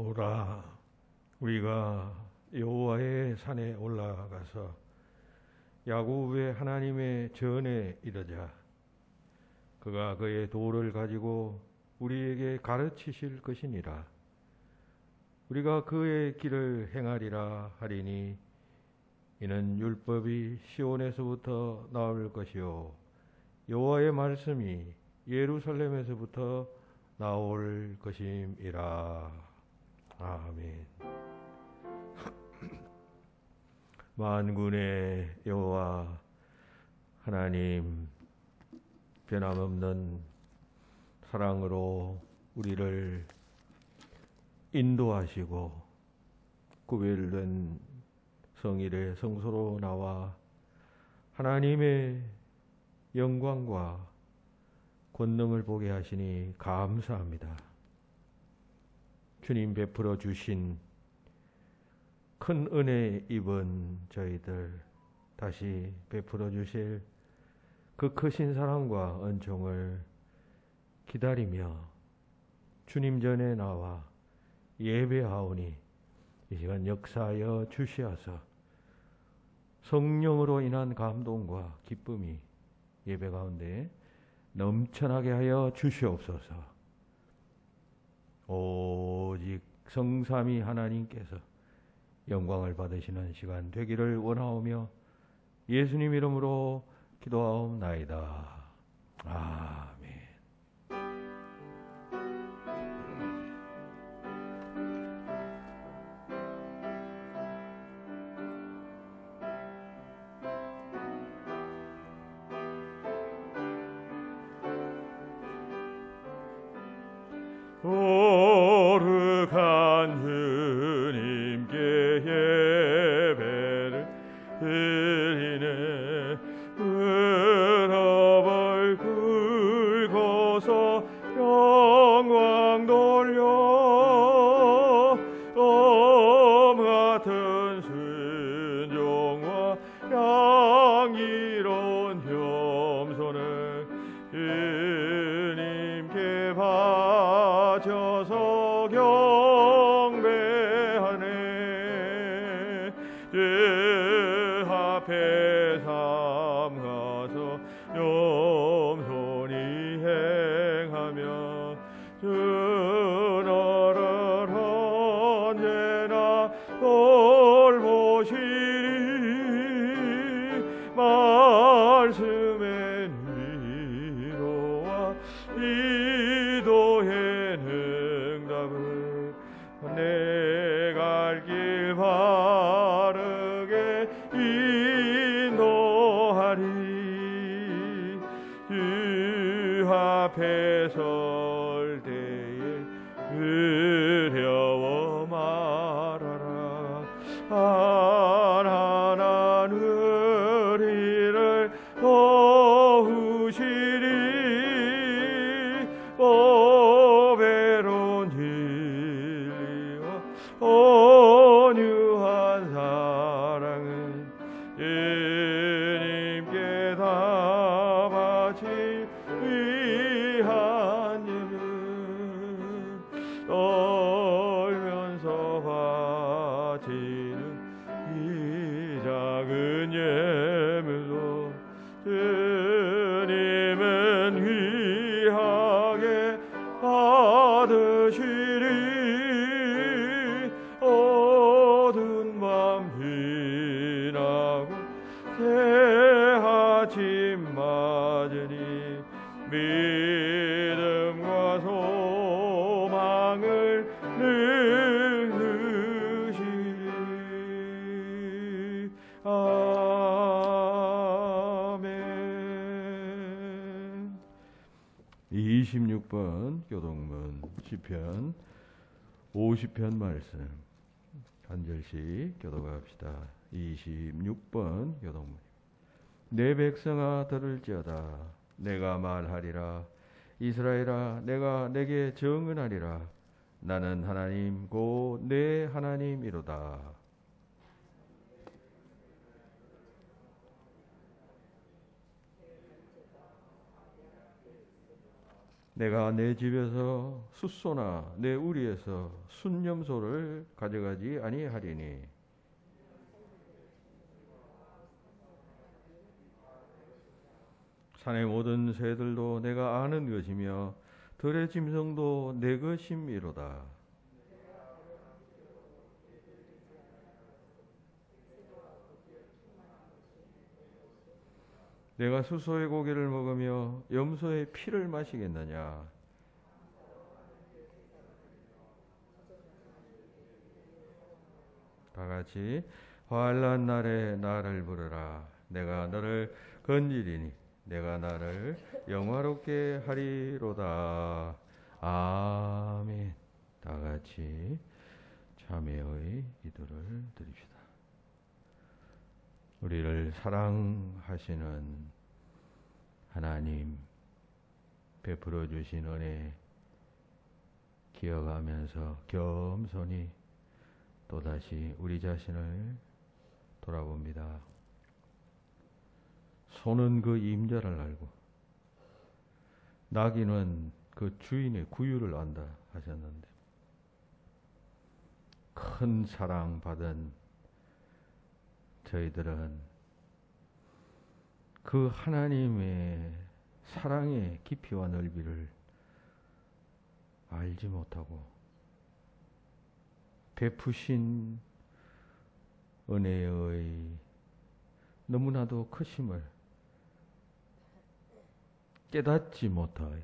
오라, 우리가 여호와의 산에 올라가서 야곱의 하나님의 전에 이르자. 그가 그의 도를 가지고 우리에게 가르치실 것이니라. 우리가 그의 길을 행하리라 하리니 이는 율법이 시온에서부터 나올 것이요 여호와의 말씀이 예루살렘에서부터 나올 것임이라. 아멘. 만군의 여호와 하나님, 변함없는 사랑으로 우리를 인도하시고 구별된 성일의 성소로 나와 하나님의 영광과 권능을 보게 하시니 감사합니다. 주님 베풀어 주신 큰 은혜 입은 저희들 다시 베풀어 주실 그 크신 사랑과 은총을 기다리며 주님 전에 나와 예배하오니 이 시간 역사하여 주시어서 성령으로 인한 감동과 기쁨이 예배 가운데 넘쳐나게 하여 주시옵소서. 오직 성삼위 하나님께서 영광을 받으시는 시간 되기를 원하오며 예수님 이름으로 기도하옵나이다. 아멘. 거룩한 주님께 예배를 드리네. 무릎을 꿇고서 영광 돌려 돔 같은 순종과 양기로운 겸손을 주님께 바쳐서 경배하네. 주 앞에 삼가서 겸손히 행하며 주 너를 언제나 돌보시리. 말씀의 위로와 기도의 응답을 내 갈 길 바르게 인도하리. 주 앞에 설 때에 두려워 말아라. 하나는 우리를 도우시리. 보배로운 진리와 온유한 사랑은 주님께 다 바칠 위한 예물. 떨면서 바치는 이 작은 예물로 주님은 귀하게 받으시리. 어두운 밤 지나고 새 아침 맞으니 믿음과 소망을 누르시리. 아멘. 26번 교동문 시편 50편 말씀 한 절씩 교독합시다. 26번 교동문. 내 백성아 들을지어다. 내가 말하리라. 이스라엘아 내가 내게 정언하리라. 나는 하나님 곧 내 하나님이로다. 내가 내 집에서 숫소나 내 우리에서 순염소를 가져가지 아니하리니 산의 모든 새들도 내가 아는 것이며 들의 짐승도 내 것임이로다. 내가 수소의 고기를 먹으며 염소의 피를 마시겠느냐? 다 같이 환난 날에 나를 부르라. 내가 너를 건지리니 내가 나를 영화롭게 하리로다. 아멘. 다 같이 참회의 기도를 드립시다. 우리를 사랑하시는 하나님 베풀어 주신 은혜 기억하면서 겸손히 또다시 우리 자신을 돌아봅니다. 소는 그 임자를 알고 나귀는 그 주인의 구유를 안다 하셨는데 큰 사랑 받은 저희들은 그 하나님의 사랑의 깊이와 넓이를 알지 못하고 베푸신 은혜의 너무나도 크심을 깨닫지 못하여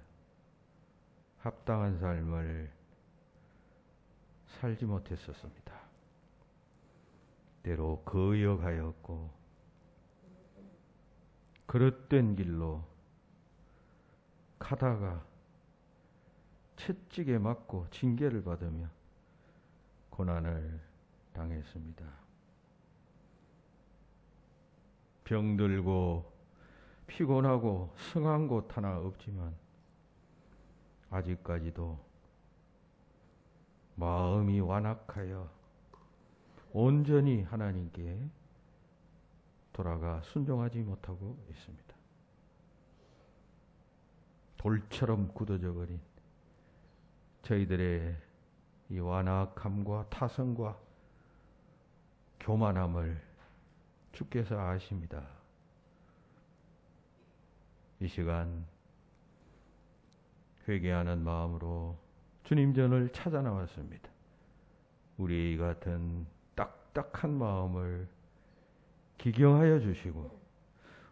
합당한 삶을 살지 못했었습니다. 때로 거역하였고 그릇된 길로 가다가 채찍에 맞고 징계를 받으며 고난을 당했습니다. 병들고 피곤하고 성한 곳 하나 없지만 아직까지도 마음이 완악하여 온전히 하나님께 돌아가 순종하지 못하고 있습니다. 돌처럼 굳어져 버린 저희들의 이 완악함과 타성과 교만함을 주께서 아십니다. 이 시간 회개하는 마음으로 주님 전을 찾아 나왔습니다. 우리 같은 딱딱한 마음을 기경하여 주시고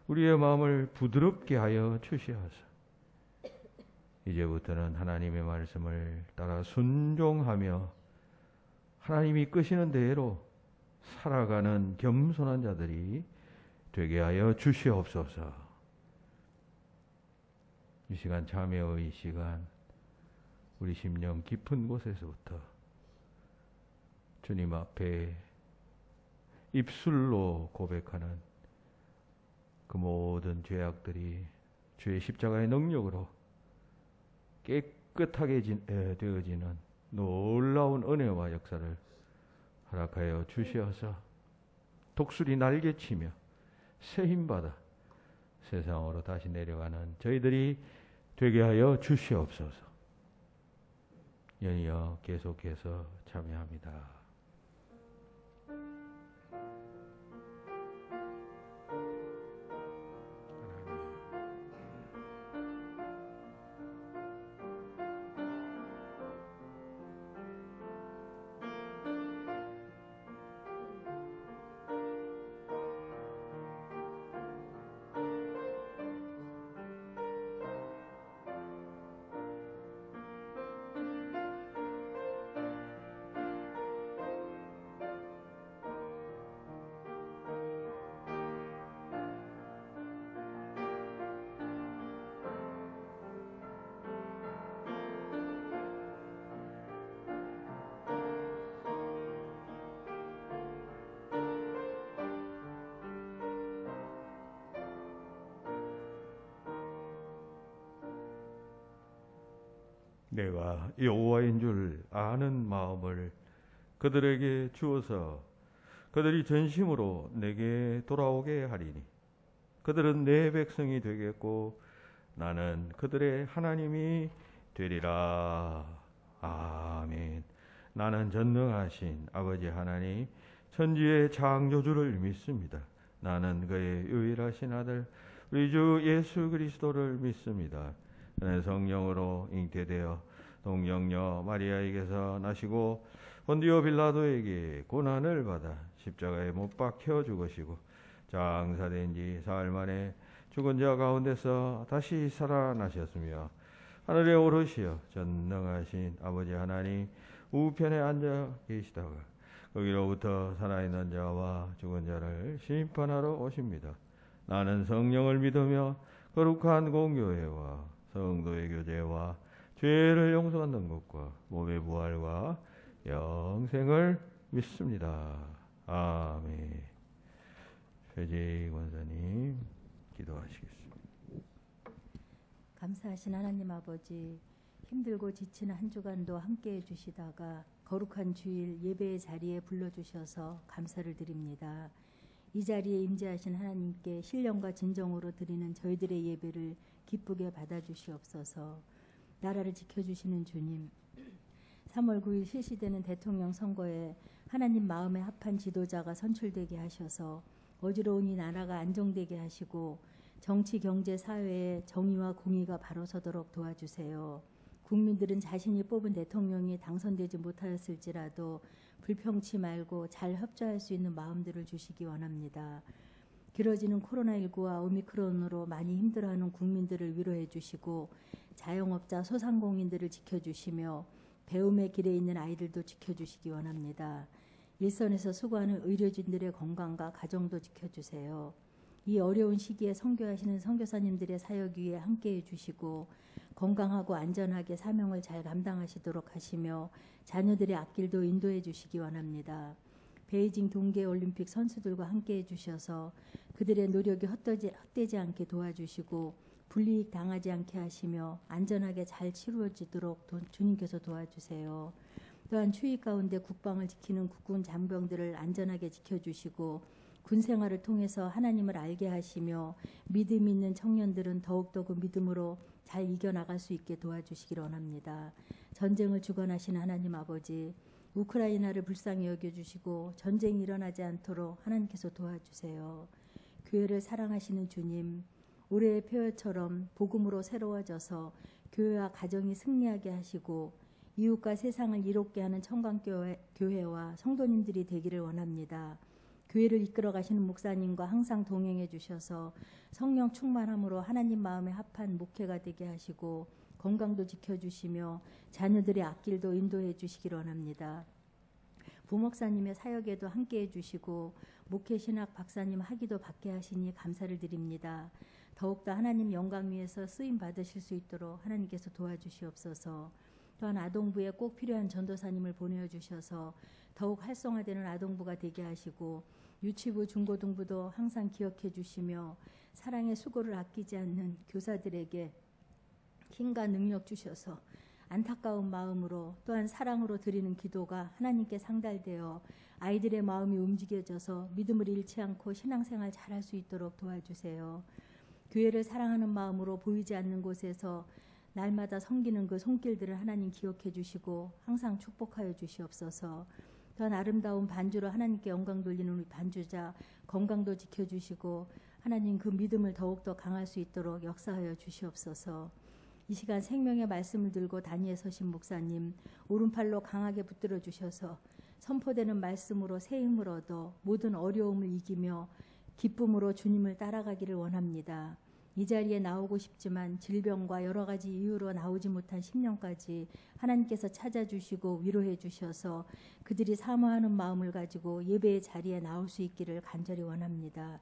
우리의 마음을 부드럽게 하여 주시어서 이제부터는 하나님의 말씀을 따라 순종하며 하나님이 끄시는 대로 살아가는 겸손한 자들이 되게 하여 주시옵소서. 이 시간 참회의 시간 우리 심령 깊은 곳에서부터 주님 앞에 입술로 고백하는 그 모든 죄악들이 주의 십자가의 능력으로 깨끗하게 되어지는 놀라운 은혜와 역사를 허락하여 주시어서 독수리 날개치며 새 힘받아 세상으로 다시 내려가는 저희들이 되게 하여 주시옵소서. 연이어 계속해서 참여합니다. 내가 여호와인 줄 아는 마음을 그들에게 주어서 그들이 전심으로 내게 돌아오게 하리니 그들은 내 백성이 되겠고 나는 그들의 하나님이 되리라. 아멘. 나는 전능하신 아버지 하나님 천지의 창조주를 믿습니다. 나는 그의 유일하신 아들 우리 주 예수 그리스도를 믿습니다. 그는 성령으로 잉태되어 동정녀 마리아에게서 나시고 본디오 빌라도에게 고난을 받아 십자가에 못 박혀 죽으시고 장사된 지 사흘 만에 죽은 자 가운데서 다시 살아나셨으며 하늘에 오르시어 전능하신 아버지 하나님 우편에 앉아 계시다가 거기로부터 살아있는 자와 죽은 자를 심판하러 오십니다. 나는 성령을 믿으며 거룩한 공교회와 성도의 교제와 죄를 용서받는 것과 몸의 부활과 영생을 믿습니다. 아멘. 최재희 권사님 기도하시겠습니다. 감사하신 하나님 아버지, 힘들고 지치는 한 주간도 함께해 주시다가 거룩한 주일 예배의 자리에 불러주셔서 감사를 드립니다. 이 자리에 임재하신 하나님께 신령과 진정으로 드리는 저희들의 예배를 기쁘게 받아주시옵소서. 나라를 지켜주시는 주님, 3월 9일 실시되는 대통령 선거에 하나님 마음에 합한 지도자가 선출되게 하셔서 어지러운 이 나라가 안정되게 하시고 정치, 경제, 사회에 정의와 공의가 바로 서도록 도와주세요. 국민들은 자신이 뽑은 대통령이 당선되지 못하였을지라도 불평치 말고 잘 협조할 수 있는 마음들을 주시기 원합니다. 길어지는 코로나19와 오미크론으로 많이 힘들어하는 국민들을 위로해 주시고 자영업자, 소상공인들을 지켜주시며 배움의 길에 있는 아이들도 지켜주시기 원합니다. 일선에서 수고하는 의료진들의 건강과 가정도 지켜주세요. 이 어려운 시기에 선교하시는 선교사님들의 사역 위에 함께해 주시고 건강하고 안전하게 사명을 잘 감당하시도록 하시며 자녀들의 앞길도 인도해 주시기 원합니다. 베이징 동계올림픽 선수들과 함께해 주셔서 그들의 노력이 헛되지 않게 도와주시고 불이익 당하지 않게 하시며 안전하게 잘 치루어지도록 주님께서 도와주세요. 또한 추위 가운데 국방을 지키는 국군 장병들을 안전하게 지켜주시고 군 생활을 통해서 하나님을 알게 하시며 믿음 있는 청년들은 더욱더 그 믿음으로 잘 이겨나갈 수 있게 도와주시기를 원합니다. 전쟁을 주관하시는 하나님 아버지, 우크라이나를 불쌍히 여겨주시고 전쟁이 일어나지 않도록 하나님께서 도와주세요. 교회를 사랑하시는 주님, 올해의 표어처럼 복음으로 새로워져서 교회와 가정이 승리하게 하시고 이웃과 세상을 이롭게 하는 청강교회와 성도님들이 되기를 원합니다. 교회를 이끌어 가시는 목사님과 항상 동행해 주셔서 성령 충만함으로 하나님 마음에 합한 목회가 되게 하시고 건강도 지켜주시며 자녀들의 앞길도 인도해 주시기를 원합니다. 부목사님의 사역에도 함께해 주시고 목회신학 박사님 학위도 받게 하시니 감사를 드립니다. 더욱더 하나님 영광 위에서 쓰임 받으실 수 있도록 하나님께서 도와주시옵소서. 또한 아동부에 꼭 필요한 전도사님을 보내주셔서 더욱 활성화되는 아동부가 되게 하시고 유치부, 중고등부도 항상 기억해 주시며 사랑의 수고를 아끼지 않는 교사들에게 힘과 능력 주셔서 안타까운 마음으로 또한 사랑으로 드리는 기도가 하나님께 상달되어 아이들의 마음이 움직여져서 믿음을 잃지 않고 신앙생활 잘할 수 있도록 도와주세요. 교회를 사랑하는 마음으로 보이지 않는 곳에서 날마다 섬기는 그 손길들을 하나님 기억해 주시고 항상 축복하여 주시옵소서. 또한 아름다운 반주로 하나님께 영광 돌리는 우리 반주자 건강도 지켜주시고 하나님 그 믿음을 더욱더 강할 수 있도록 역사하여 주시옵소서. 이 시간 생명의 말씀을 들고 단위에 서신 목사님 오른팔로 강하게 붙들어 주셔서 선포되는 말씀으로 새 힘을 얻어 모든 어려움을 이기며 기쁨으로 주님을 따라가기를 원합니다. 이 자리에 나오고 싶지만 질병과 여러 가지 이유로 나오지 못한 10년까지 하나님께서 찾아주시고 위로해 주셔서 그들이 사모하는 마음을 가지고 예배의 자리에 나올 수 있기를 간절히 원합니다.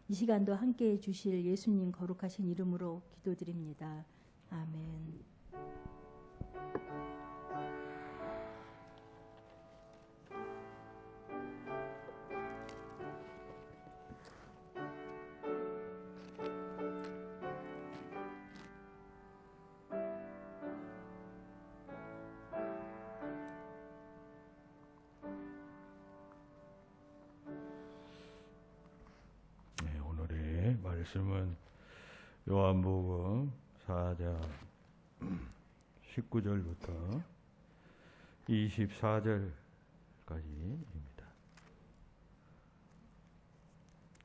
이 시간도 함께해 주실 예수님 거룩하신 이름으로 기도드립니다. 아멘. 말씀은 요한복음 4장 19절부터 24절까지입니다.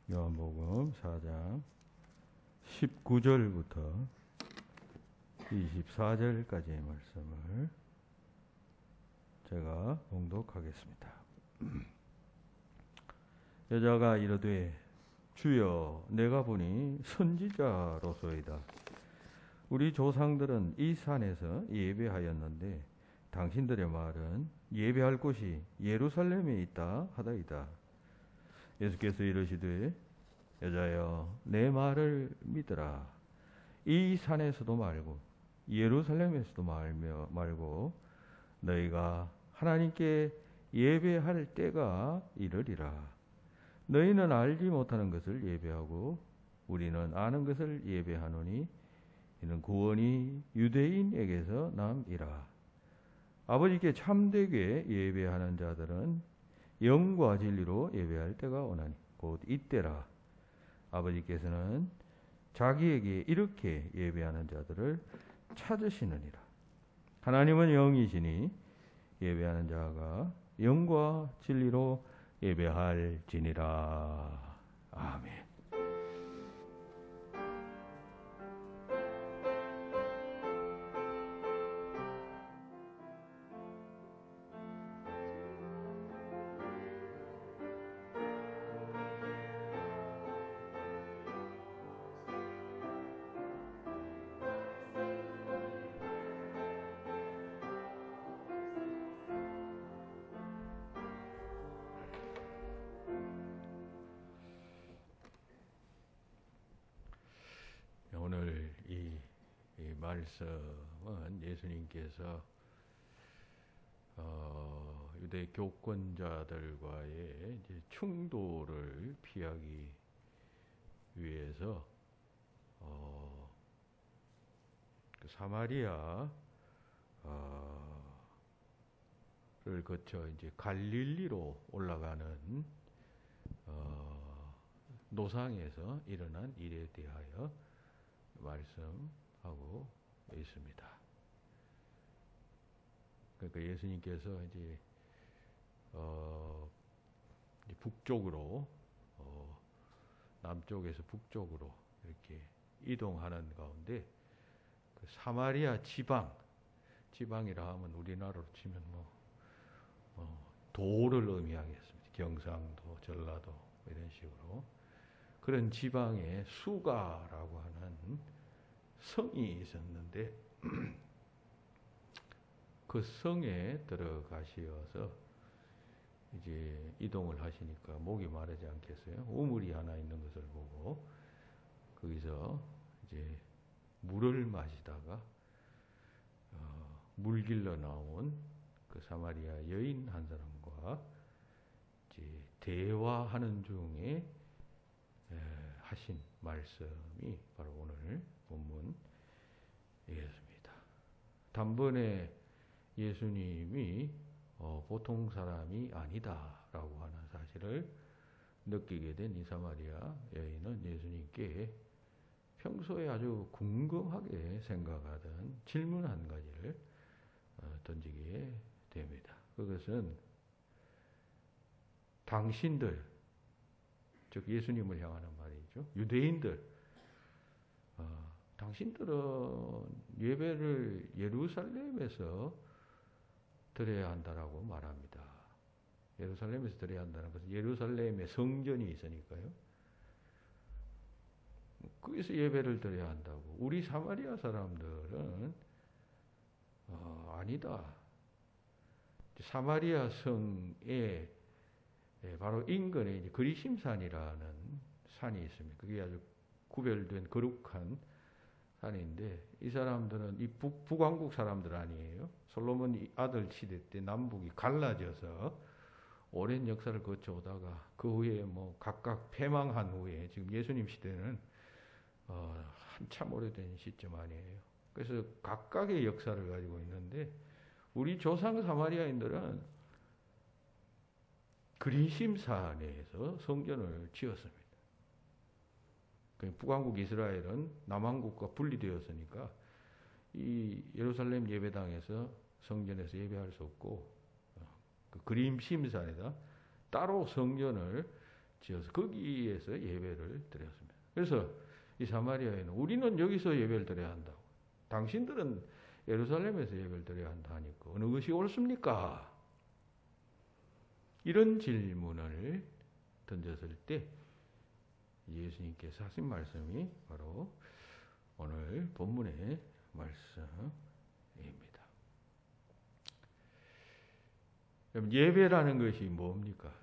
요한복음 4장 19절부터 24절까지의 말씀을 제가 봉독하겠습니다. 여자가 이르되 주여 내가 보니 선지자로소이다. 우리 조상들은 이 산에서 예배하였는데 당신들의 말은 예배할 곳이 예루살렘에 있다 하다이다. 예수께서 이르시되 여자여 내 말을 믿으라. 이 산에서도 말고 예루살렘에서도 말고 너희가 하나님께 예배할 때가 이르리라. 너희는 알지 못하는 것을 예배하고 우리는 아는 것을 예배하노니 이는 구원이 유대인에게서 남이라. 아버지께 참되게 예배하는 자들은 영과 진리로 예배할 때가 오나니 곧 이때라. 아버지께서는 자기에게 이렇게 예배하는 자들을 찾으시느니라. 하나님은 영이시니 예배하는 자가 영과 진리로 예배할지니라. 아멘. 오늘 이 말씀은 예수님께서 유대 교권자들과의 이제 충돌을 피하기 위해서 그 사마리아를 거쳐 이제 갈릴리로 올라가는 노상에서 일어난 일에 대하여 말씀하고 있습니다. 그러니까 예수님께서 이제 북쪽으로 남쪽에서 북쪽으로 이렇게 이동하는 가운데 그 사마리아 지방이라 하면 우리나라로 치면 도를 의미하겠습니다. 경상도, 전라도 이런 식으로 그런 지방에 수가라고 하는 성이 있었는데 그 성에 들어가시어서 이제 이동을 하시니까 목이 마르지 않겠어요? 우물이 하나 있는 것을 보고 거기서 이제 물을 마시다가 물 길러 나온 그 사마리아 여인 한 사람과 이제 대화하는 중에 하신 말씀이 바로 오늘 본문이겠습니다. 단번에 예수님이 보통 사람이 아니다라고 하는 사실을 느끼게 된 이 사마리아 여인은 예수님께 평소에 아주 궁금하게 생각하던 질문 한 가지를 던지게 됩니다. 그것은 당신들, 즉 예수님을 향하는 말이죠. 유대인들, 당신들은 예배를 예루살렘에서 드려야 한다라고 말합니다. 예루살렘에서 드려야 한다는 것은 예루살렘에 성전이 있으니까요. 거기서 예배를 드려야 한다고. 우리 사마리아 사람들은 아니다. 사마리아 성에 바로 인근에 이제 그리심산이라는 산이 있습니다. 그게 아주 구별된 거룩한 산인데 이 사람들은 이 북왕국 사람들 아니에요. 솔로몬 아들 시대 때 남북이 갈라져서 오랜 역사를 거쳐오다가 그 후에 뭐 각각 패망한 후에 지금 예수님 시대는 한참 오래된 시점 아니에요. 그래서 각각의 역사를 가지고 있는데 우리 조상 사마리아인들은 그리심산에서 성전을 지었습니다. 북왕국 이스라엘은 남왕국과 분리되었으니까 이 예루살렘 예배당에서 성전에서 예배할 수 없고 그 그림 심산에다 따로 성전을 지어서 거기에서 예배를 드렸습니다. 그래서 이 사마리아에는 우리는 여기서 예배를 드려야 한다고, 당신들은 예루살렘에서 예배를 드려야 한다 하니까 어느 것이 옳습니까? 이런 질문을 던졌을 때 예수님께서 하신 말씀이 바로 오늘 본문의 말씀입니다. 그럼 예배라는 것이 뭡니까?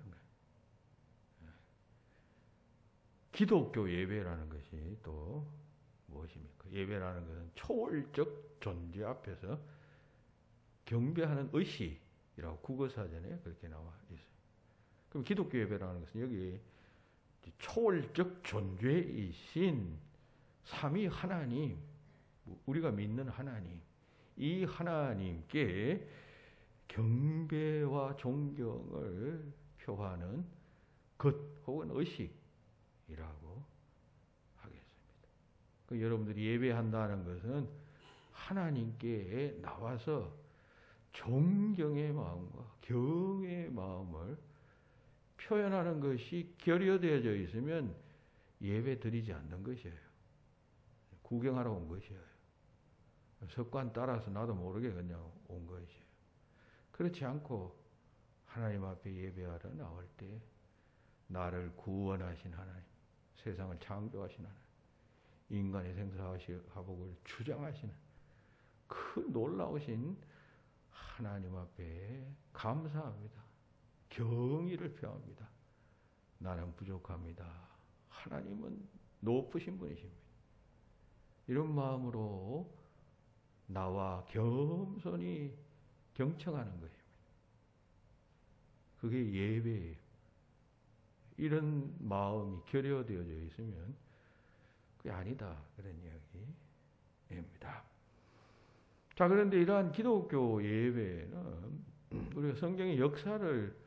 기독교 예배라는 것이 또 무엇입니까? 예배라는 것은 초월적 존재 앞에서 경배하는 의식이라고 국어사전에 그렇게 나와 있어요. 그럼 기독교 예배라는 것은 여기 초월적 존재이신 삼위 하나님, 우리가 믿는 하나님, 이 하나님께 경배와 존경을 표하는 것 혹은 의식이라고 하겠습니다. 그 여러분들이 예배한다는 것은 하나님께 나와서 존경의 마음과 경의 마음을 표현하는 것이 결여되어져 있으면 예배 드리지 않는 것이에요. 구경하러 온 것이에요. 습관 따라서 나도 모르게 그냥 온 것이에요. 그렇지 않고 하나님 앞에 예배하러 나올 때 나를 구원하신 하나님, 세상을 창조하신 하나님, 인간의 생사하복을 주장하시는 그 놀라우신 하나님 앞에 감사합니다. 경의를 표합니다. 나는 부족합니다. 하나님은 높으신 분이십니다. 이런 마음으로 나와 겸손히 경청하는 거예요. 그게 예배예요. 이런 마음이 결여되어져 있으면 그게 아니다, 그런 이야기입니다. 자, 그런데 이러한 기독교 예배는 우리가 성경의 역사를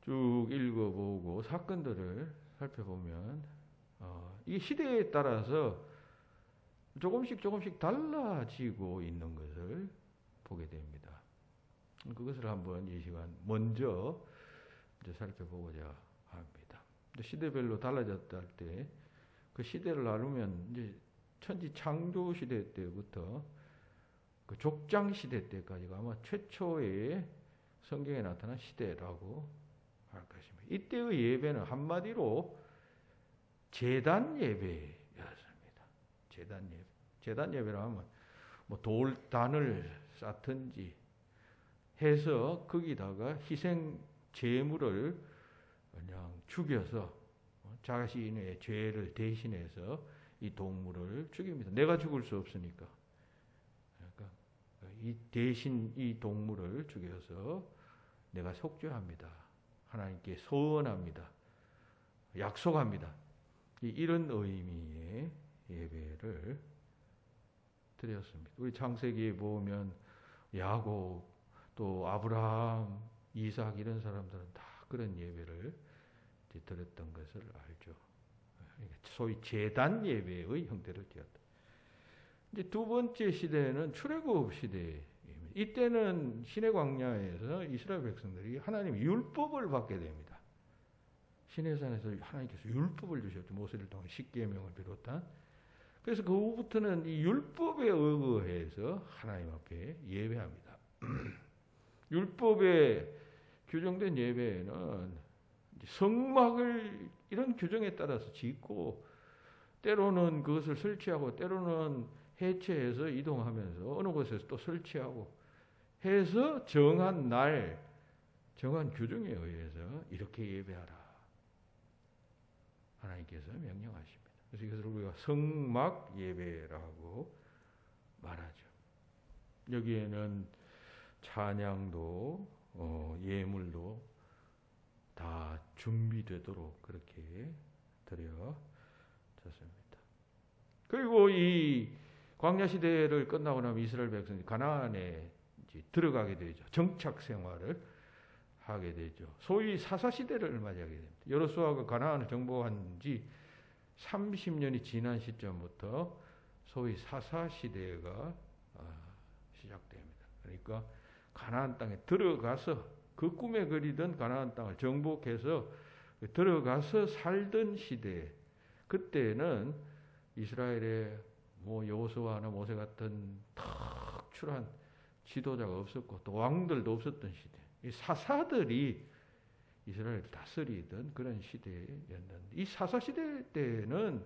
쭉 읽어보고 사건들을 살펴보면 이게 시대에 따라서 조금씩 달라지고 있는 것을 보게 됩니다. 그것을 한번 이 시간 먼저 이제 살펴보고자 합니다. 시대별로 달라졌다 할 때 그 시대를 나누면 이제 천지 창조 시대 때부터 그 족장 시대 때까지가 아마 최초의 성경에 나타난 시대라고 할 것입니다. 이때의 예배는 한마디로 제단 예배였습니다. 제단 예배. 제단 예배라 하면 뭐 돌단을 쌓든지 해서 거기다가 희생 제물을 그냥 죽여서 자신의 죄를 대신해서 이 동물을 죽입니다. 내가 죽을 수 없으니까. 그러니까 이 대신 이 동물을 죽여서 내가 속죄합니다. 하나님께 소원합니다. 약속합니다. 이런 의미의 예배를 드렸습니다. 우리 창세기에 보면 야곱, 또 아브라함, 이삭 이런 사람들은 다 그런 예배를 드렸던 것을 알죠. 소위 제단 예배의 형태를 띄었다. 이제 두 번째 시대는 출애굽 시대입니다. 이때는 시내 광야에서 이스라엘 백성들이 하나님의 율법을 받게 됩니다. 시내산에서 하나님께서 율법을 주셨죠. 모세를 통해 십계명을 비롯한. 그래서 그 후부터는 이 율법에 의거해서 하나님 앞에 예배합니다. 율법에 규정된 예배는 성막을 이런 규정에 따라서 짓고 때로는 그것을 설치하고 때로는 해체해서 이동하면서 어느 곳에서 또 설치하고 해서 정한 날 정한 규정에 의해서 이렇게 예배하라 하나님께서 명령하십니다. 그래서 이것을 우리가 성막 예배라고 말하죠. 여기에는 찬양도 예물도 다 준비되도록 그렇게 드려졌습니다. 그리고 이 광야 시대를 끝나고 나면 이스라엘 백성이 가나안에 이제 들어가게 되죠. 정착 생활을 하게 되죠. 소위 사사 시대를 맞이하게 됩니다. 여호수아가 가나안을 정복한 지 30년이 지난 시점부터 소위 사사 시대가 시작됩니다. 그러니까 가나안 땅에 들어가서 그 꿈에 그리던 가나안 땅을 정복해서 들어가서 살던 시대, 그때는 이스라엘에 뭐 여호수아나 모세 같은 특출한 지도자가 없었고 또 왕들도 없었던 시대. 이 사사들이 이스라엘을 다스리던 그런 시대였는데, 이 사사 시대 때는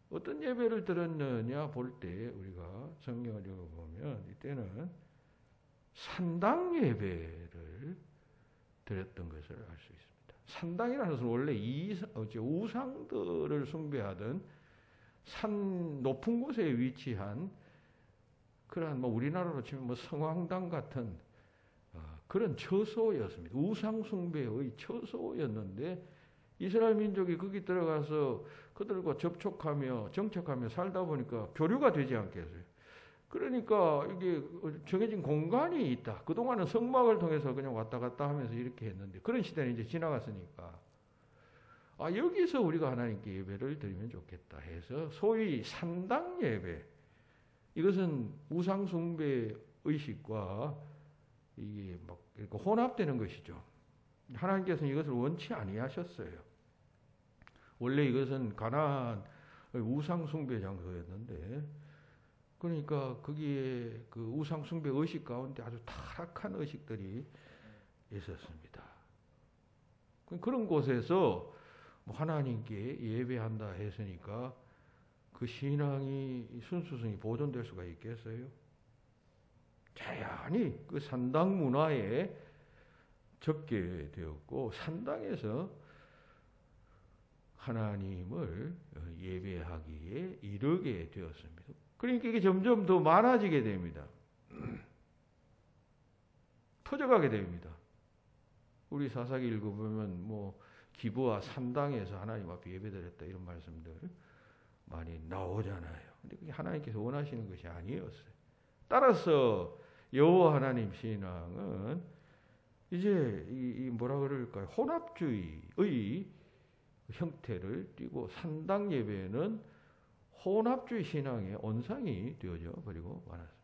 어떤 예배를 드렸느냐 볼 때 우리가 성경을 읽어보면 이때는 산당 예배를 드렸던 것을 알 수 있습니다. 산당이라는 것은 원래 우상들을 숭배하던 산 높은 곳에 위치한 그러한 뭐 우리나라로 치면 뭐 성황당 같은 그런 처소였습니다. 우상 숭배의 처소였는데 이스라엘 민족이 거기 들어가서 그들과 접촉하며 정착하며 살다 보니까 교류가 되지 않겠어요. 그러니까 이게 정해진 공간이 있다. 그동안은 성막을 통해서 그냥 왔다 갔다 하면서 이렇게 했는데 그런 시대는 이제 지나갔으니까 여기서 우리가 하나님께 예배를 드리면 좋겠다 해서 소위 산당 예배, 이것은 우상 숭배 의식과 이게 막 혼합되는 것이죠. 하나님께서는 이것을 원치 아니하셨어요. 원래 이것은 가나안 우상 숭배 장소였는데, 그러니까 거기에 그 우상 숭배 의식 가운데 아주 타락한 의식들이 있었습니다. 그런 곳에서 하나님께 예배한다 했으니까 그 신앙이 순수성이 보존될 수가 있겠어요? 자연히 그 산당 문화에 적게 되었고 산당에서 하나님을 예배하기에 이르게 되었습니다. 그러니까 이게 점점 더 많아지게 됩니다. 퍼져가게 됩니다. 우리 사사기 읽어보면 뭐 기브와 산당에서 하나님 앞에 예배드렸다 이런 말씀들 많이 나오잖아요. 근데 그게 하나님께서 원하시는 것이 아니었어요. 따라서 여호와 하나님 신앙은 이제 이 뭐라 그럴까요? 혼합주의의 형태를 띠고 산당 예배는 혼합주의 신앙의 온상이 되어져 버리고 말았습니다.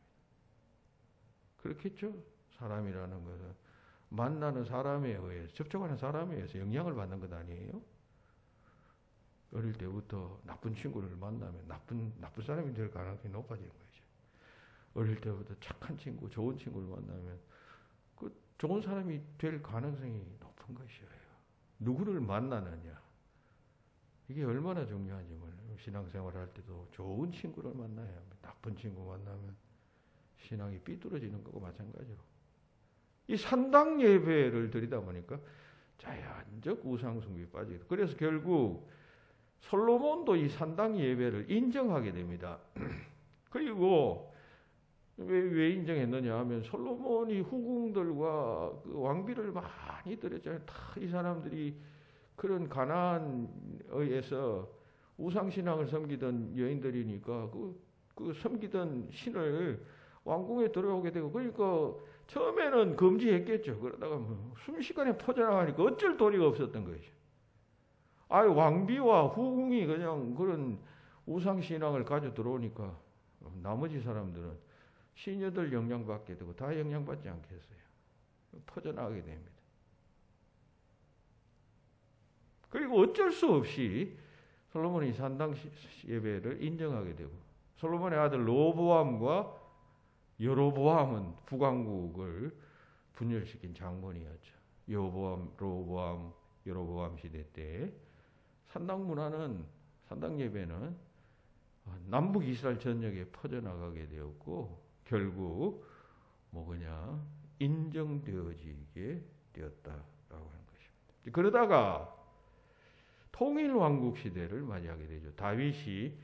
그렇겠죠? 사람이라는 것은 만나는 사람에 의해서, 접촉하는 사람에 의해서 영향을 받는 것 아니에요? 어릴 때부터 나쁜 친구를 만나면 나쁜 사람이 될 가능성이 높아지는 거죠. 어릴 때부터 착한 친구, 좋은 친구를 만나면 그 좋은 사람이 될 가능성이 높은 것이에요. 누구를 만나느냐, 이게 얼마나 중요한지 몰라요. 신앙생활 할 때도 좋은 친구를 만나야 합니다. 나쁜 친구 만나면 신앙이 삐뚤어지는 거고 마찬가지로. 이 산당 예배를 드리다 보니까 자연적 우상숭배에 빠지게 돼요. 그래서 결국 솔로몬도 이 산당 예배를 인정하게 됩니다. 그리고 왜 인정했느냐 하면 솔로몬이 후궁들과 그 왕비를 많이 드렸잖아요. 다 이 사람들이 그런 가나안에서 우상신앙을 섬기던 여인들이니까 그 섬기던 신을 왕궁에 들어오게 되고, 그러니까 처음에는 금지했겠죠. 그러다가 순식간에 퍼져나가니까 어쩔 도리가 없었던 것이죠. 왕비와 후궁이 그냥 그런 우상신앙을 가져 들어오니까 나머지 사람들은 시녀들 영향받게 되고 다 영향받지 않겠어요. 퍼져나가게 됩니다. 그리고 어쩔 수 없이 솔로몬이 산당 예배를 인정하게 되고, 솔로몬의 아들 로보암과 여로보암은 북왕국을 분열시킨 장본이었죠. 로보암, 여로보암 시대 때 산당 문화는, 산당 예배는 남북 이스라엘 전역에 퍼져나가게 되었고 결국 그냥 인정되어지게 되었다라고 하는 것입니다. 그러다가 통일왕국 시대를 맞이하게 되죠. 다윗이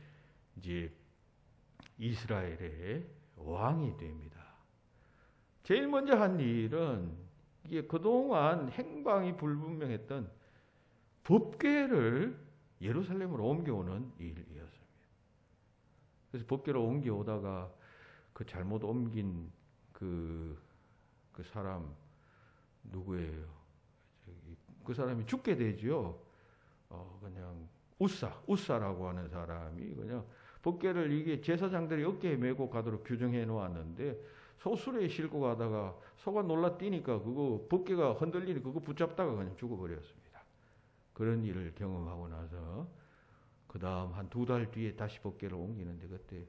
이제 이스라엘의 왕이 됩니다. 제일 먼저 한 일은 이게 그동안 행방이 불분명했던 법궤를 예루살렘으로 옮겨오는 일이었습니다. 그래서 법궤를 옮겨오다가 그 잘못 옮긴 그 사람 누구예요? 그 사람이 죽게 되죠. 그냥 우사라고 하는 사람이 그냥 법궤를 이게 제사장들이 어깨에 메고 가도록 규정해 놓았는데 소수레에 싣고 가다가 소가 놀라 뛰니까 그거 법궤가 흔들리니 그거 붙잡다가 그냥 죽어버렸습니다. 그런 일을 경험하고 나서 그 다음 한 2달 뒤에 다시 법궤를 옮기는데 그때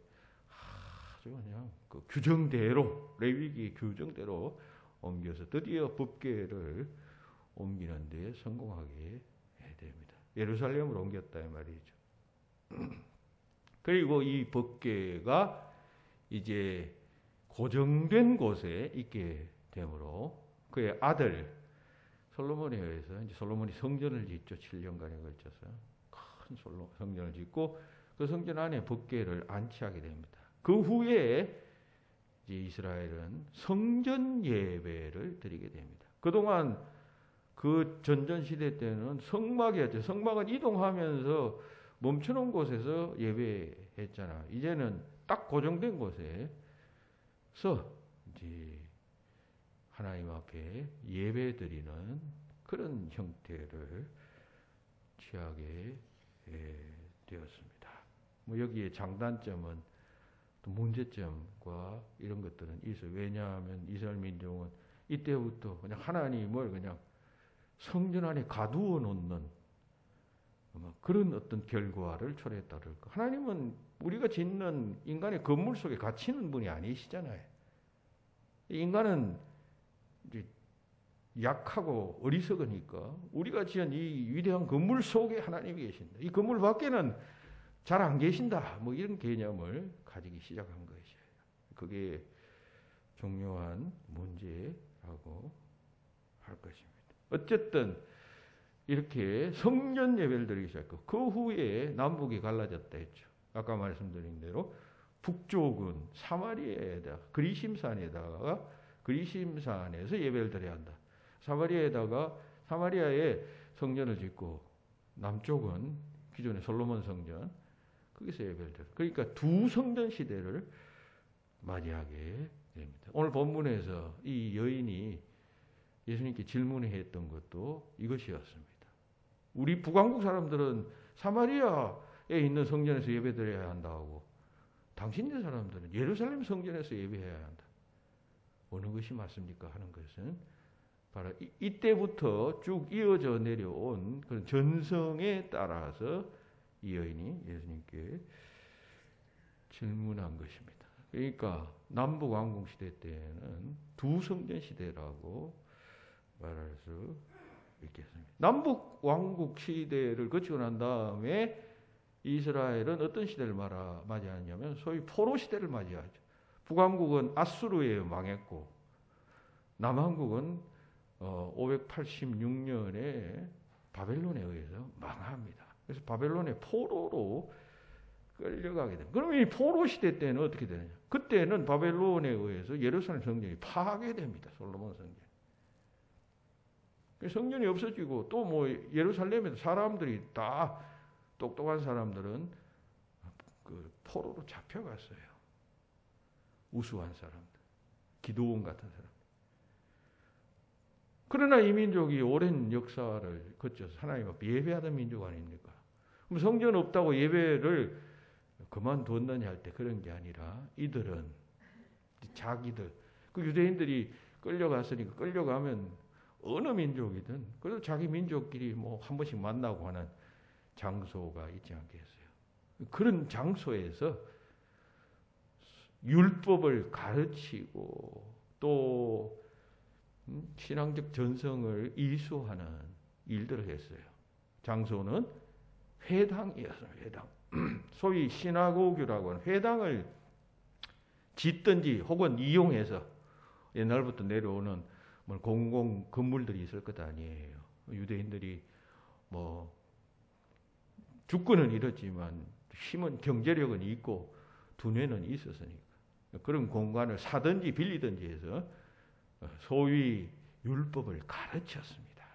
아주 그냥 그 규정대로 레위기 규정대로 옮겨서 드디어 법궤를 옮기는데 성공하게 됩니다. 예루살렘으로 옮겼다 이 말이죠. 그리고 이 법궤가 이제 고정된 곳에 있게 되므로 그의 아들 솔로몬에 의해서 이제 솔로몬이 성전을 짓죠. 7년간에 걸쳐서 큰 성전을 짓고 그 성전 안에 법궤를 안치하게 됩니다. 그 후에 이제 이스라엘은 성전 예배를 드리게 됩니다. 그동안 그 전전 시대 때는 성막이었죠. 성막은 이동하면서 멈춰놓은 곳에서 예배했잖아. 이제는 딱 고정된 곳에서 이제 하나님 앞에 예배드리는 그런 형태를 취하게 되었습니다. 뭐 여기에 장단점은 또 문제점과 이런 것들은 있어요. 왜냐하면 이스라엘 민족은 이때부터 그냥 하나님을 그냥 성전 안에 가두어 놓는 그런 어떤 결과를 초래했다 그럴까. 하나님은 우리가 짓는 인간의 건물 속에 갇히는 분이 아니시잖아요. 인간은 이제 약하고 어리석으니까 우리가 지은 이 위대한 건물 속에 하나님이 계신다. 이 건물 밖에는 잘 안 계신다. 뭐 이런 개념을 가지기 시작한 것이에요. 그게 중요한 문제라고 할 것입니다. 어쨌든 이렇게 성전 예배를 드리기 시작했고 그 후에 남북이 갈라졌다 했죠. 아까 말씀드린 대로 북쪽은 사마리아에다가 그리심산에서 예배를 드려야 한다. 사마리아에 성전을 짓고 남쪽은 기존의 솔로몬 성전 거기서 예배를 드려. 그러니까 두 성전 시대를 맞이하게 됩니다. 오늘 본문에서 이 여인이 예수님께 질문했던 것도 이것이었습니다. 우리 북왕국 사람들은 사마리아에 있는 성전에서 예배드려야 한다고 당신네 사람들은 예루살렘 성전에서 예배해야 한다. 어느 것이 맞습니까? 하는 것은 바로 이때부터 쭉 이어져 내려온 그런 전성에 따라서 이 여인이 예수님께 질문한 것입니다. 그러니까 남북 왕국 시대 때는 두 성전 시대라고 말할 수 있겠습니다. 남북 왕국 시대를 거치고 난 다음에 이스라엘은 어떤 시대를 맞이하냐면 소위 포로 시대를 맞이하죠. 북왕국은 아수르에 망했고 남왕국은 586년에 바벨론에 의해서 망합니다. 그래서 바벨론의 포로로 끌려가게 됩니다. 그럼 이 포로 시대 때는 어떻게 되느냐? 그때는 바벨론에 의해서 예루살렘 성전이 파괴됩니다. 솔로몬 성전. 성전이 없어지고 또 뭐 예루살렘에서 사람들이 다 똑똑한 사람들은 그 포로로 잡혀갔어요. 우수한 사람들, 기도원 같은 사람. 그러나 이 민족이 오랜 역사를 거쳐서 하나님 앞에 예배하던 민족 아닙니까? 그럼 성전 없다고 예배를 그만뒀느냐 할 때 그런 게 아니라 이들은 자기들, 그 유대인들이 끌려갔으니까 끌려가면 어느 민족이든 그래도 자기 민족끼리 뭐 한 번씩 만나고 하는 장소가 있지 않겠어요? 그런 장소에서 율법을 가르치고 또 신앙적 전성을 이수하는 일들을 했어요. 장소는 회당이었어요. 회당. 소위 시나고규라고 하는 회당을 짓든지 혹은 이용해서 옛날부터 내려오는 공공 건물들이 있을 것 아니에요. 유대인들이 뭐 주권은 잃었지만 힘은 경제력은 있고 두뇌는 있었으니까 그런 공간을 사든지 빌리든지 해서 소위 율법을 가르쳤습니다.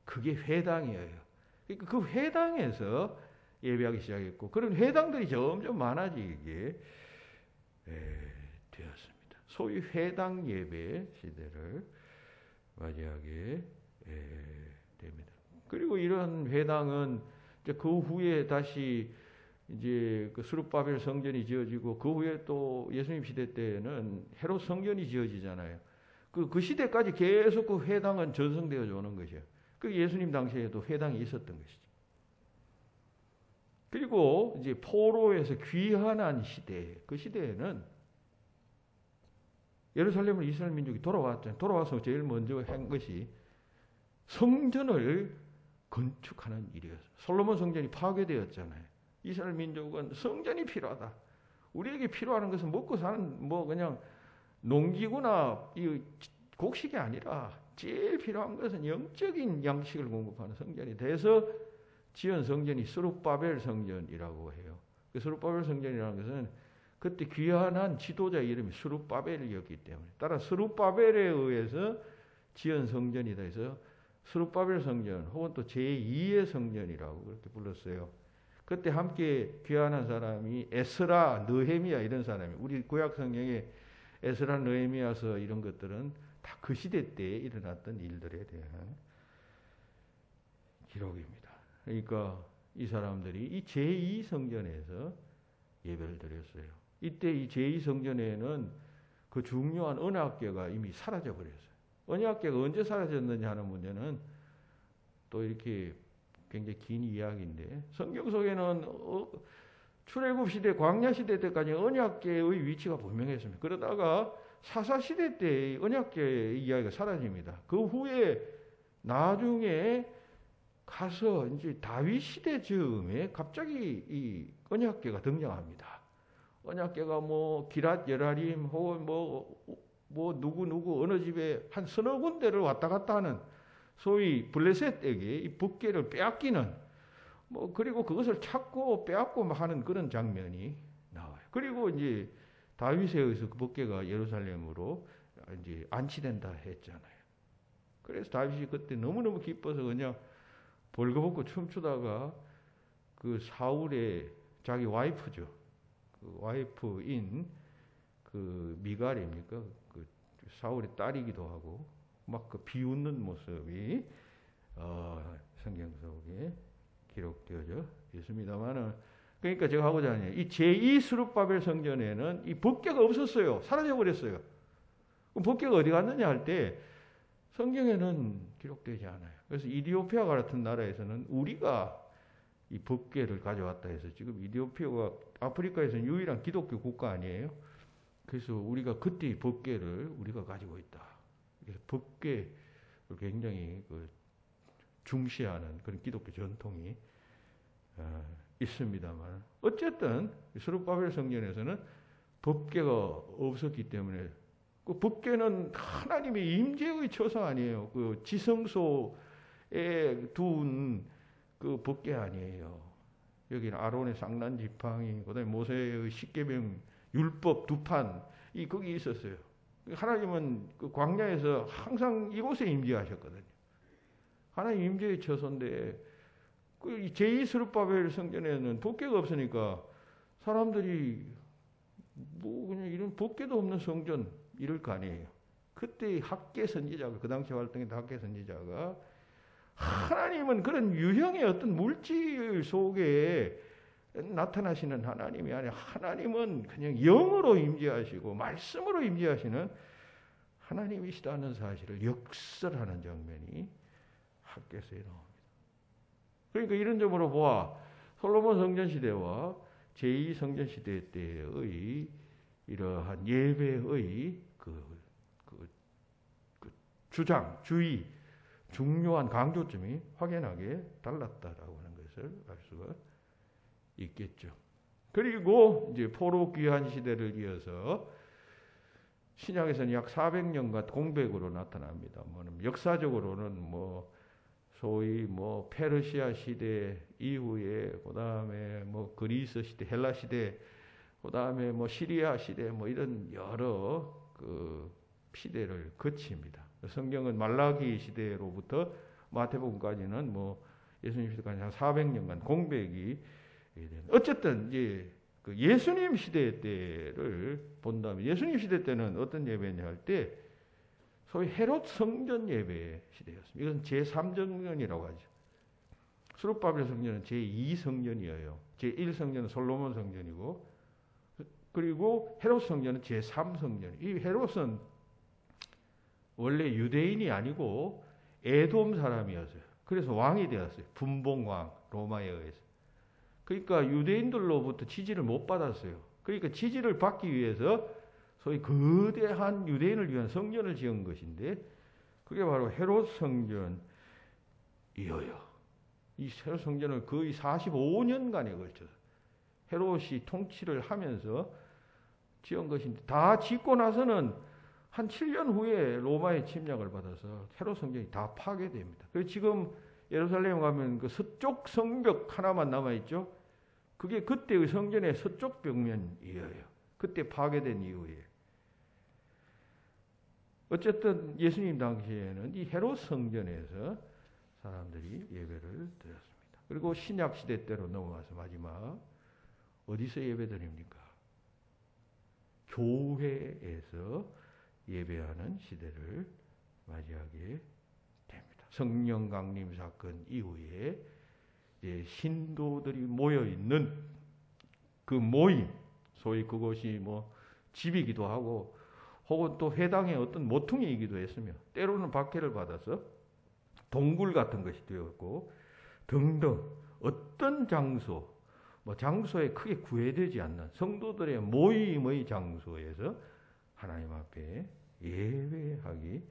그게 회당이에요. 그러니까 그 회당에서 예배하기 시작했고 그런 회당들이 점점 많아지게 되었습니다. 소위 회당 예배 시대를 맞이하게 됩니다. 그리고 이런 회당은 이제 그 후에 다시 이제 그 스룹바벨 성전이 지어지고 그 후에 또 예수님 시대 때는 헤롯 성전이 지어지잖아요. 그 시대까지 계속 그 회당은 전성되어져 오는 것이에요. 그 예수님 당시에도 회당이 있었던 것이죠. 그리고 이제 포로에서 귀환한 시대, 그 시대에는 예루살렘을 이스라엘 민족이 돌아왔잖아요. 돌아와서 제일 먼저 한 것이 성전을 건축하는 일이었어요. 솔로몬 성전이 파괴되었잖아요. 이스라엘 민족은 성전이 필요하다. 우리에게 필요한 것은 먹고 사는 뭐 그냥 농기구나 이 곡식이 아니라 제일 필요한 것은 영적인 양식을 공급하는 성전이 돼서 지은 성전이 스룹바벨 성전이라고 해요. 그 스룹바벨 성전이라는 것은 그때 귀환한 지도자 이름이 스룹바벨이었기 때문에 따라 스룹바벨에 의해서 지은 성전이다 해서 스룹바벨 성전 혹은 또 제2의 성전이라고 그렇게 불렀어요. 그때 함께 귀환한 사람이 에스라, 느헤미야 이런 사람이 우리 구약 성경에 에스라, 느헤미야서 이런 것들은 다 그 시대 때 일어났던 일들에 대한 기록입니다. 그러니까 이 사람들이 이 제2성전에서 예배를 드렸어요. 이때 이 제2성전에는 그 중요한 언약궤가 이미 사라져 버렸어요. 언약궤가 언제 사라졌느냐 하는 문제는 또 이렇게 굉장히 긴 이야기인데 성경 속에는 출애굽 시대, 광야 시대 때까지 언약궤의 위치가 분명했습니다. 그러다가 사사 시대 때 언약궤의 이야기가 사라집니다. 그 후에 나중에 가서 이제 다윗 시대 즈음에 갑자기 이 언약궤가 등장합니다. 언약궤가 뭐 기랏 여라림 혹은 뭐 누구 어느 집에 한 서너 군데를 왔다 갔다 하는 소위 블레셋에게 이 법궤를 빼앗기는 뭐 그리고 그것을 찾고 빼앗고 하는 그런 장면이 나와요. 그리고 이제 다윗에 의해서 그 법궤가 예루살렘으로 이제 안치된다 했잖아요. 그래서 다윗이 그때 너무너무 기뻐서 그냥 벌거벗고 춤추다가 그 사울의 자기 와이프죠. 그 와이프인 그 미갈입니까? 그 사울의 딸이기도 하고 막 그 비웃는 모습이 성경 속에 기록되어져 있습니다만은 그러니까 제가 하고자 하는 이 제2 스룹바벨 성전에는 이 법궤가 없었어요. 사라져 버렸어요. 그럼 법궤가 어디 갔느냐 할 때 성경에는 기록되지 않아요. 그래서 이디오피아 같은 나라에서는 우리가 이 법궤를 가져왔다 해서 지금 이디오피아가 아프리카에서는 유일한 기독교 국가 아니에요. 그래서 우리가 그때 이 법궤를 우리가 가지고 있다. 그래서 법궤를 굉장히 중시하는 그런 기독교 전통이 있습니다만 어쨌든 스룹바벨 성전에서는 법궤가 없었기 때문에 그 법궤는 하나님의 임재의 처소 아니에요. 그 지성소에 둔 그 법궤 아니에요. 여기는 아론의 상난 지팡이, 그다음에 모세의 십계명 율법 두 판 이 거기 있었어요. 하나님은 그 광야에서 항상 이곳에 임재하셨거든요. 하나님 임재의 처소인데 그 제2 스룹바벨 성전에는 법궤가 없으니까 사람들이 뭐 그냥 이런 법궤도 없는 성전 이럴 거 아니에요. 그때 학계 선지자가 그 당시 활동했던 학계 선지자가 하나님은 그런 유형의 어떤 물질 속에 나타나시는 하나님이 아니라 하나님은 그냥 영으로 임재하시고 말씀으로 임재하시는 하나님이시다는 사실을 역설하는 장면이 학계서에 나옵니다. 그러니까 이런 점으로 보아 솔로몬 성전 시대와 제2 성전 시대 때의 이러한 예배의 그 주장, 주의, 중요한 강조점이 확연하게 달랐다라고 하는 것을 알 수가 있겠죠. 그리고 이제 포로 귀환 시대를 이어서 신약에서는 약 400년간 공백으로 나타납니다. 역사적으로는 뭐 소위 뭐 페르시아 시대 이후에 그다음에 뭐 그리스 시대, 헬라 시대, 그다음에 뭐 시리아 시대 뭐 이런 여러 그 시대를 거칩니다. 성경은 말라기 시대로부터 마태복음까지는 뭐 예수님 시대까지 한 400년간 공백이 어쨌든 이제 그 예수님 시대 때를 본다면 예수님 시대 때는 어떤 예배냐 할 때 소위 헤롯 성전 예배 시대였습니다. 이건 제3정년이라고 하죠. 스룹바벨 성전은 제2성전이에요. 제1성전은 솔로몬 성전이고, 그리고 헤롯 성전은 제3성전. 이 헤롯은 원래 유대인이 아니고 에돔 사람이었어요. 그래서 왕이 되었어요. 분봉왕, 로마에 의해서. 그러니까 유대인들로부터 지지를 못 받았어요. 그러니까 지지를 받기 위해서 소위 거대한 유대인을 위한 성전을 지은 것인데, 그게 바로 헤롯 성전이어요. 이 헤롯 성전을 거의 45년간에 걸쳐서 헤롯이 통치를 하면서 지은 것인데, 다 짓고 나서는 한 7년 후에 로마의 침략을 받아서 헤롯 성전이 다 파괴됩니다. 그래서 지금 예루살렘 가면 그 서쪽 성벽 하나만 남아있죠. 그게 그때의 성전의 서쪽 벽면이에요. 그때 파괴된 이후에. 어쨌든 예수님 당시에는 이 헤롯 성전에서 사람들이 예배를 드렸습니다. 그리고 신약 시대 때로 넘어와서 마지막 어디서 예배드립니까? 교회에서 예배하는 시대를 맞이하게 됩니다. 성령 강림 사건 이후에 이제 신도들이 모여 있는 그 모임, 소위 그것이 뭐 집이기도 하고, 혹은 또 회당의 어떤 모퉁이이기도 했으며, 때로는 박해를 받아서 동굴 같은 것이 되었고, 등등 어떤 장소, 뭐 장소에 크게 구애되지 않는 성도들의 모임의 장소에서 하나님 앞에 예배하기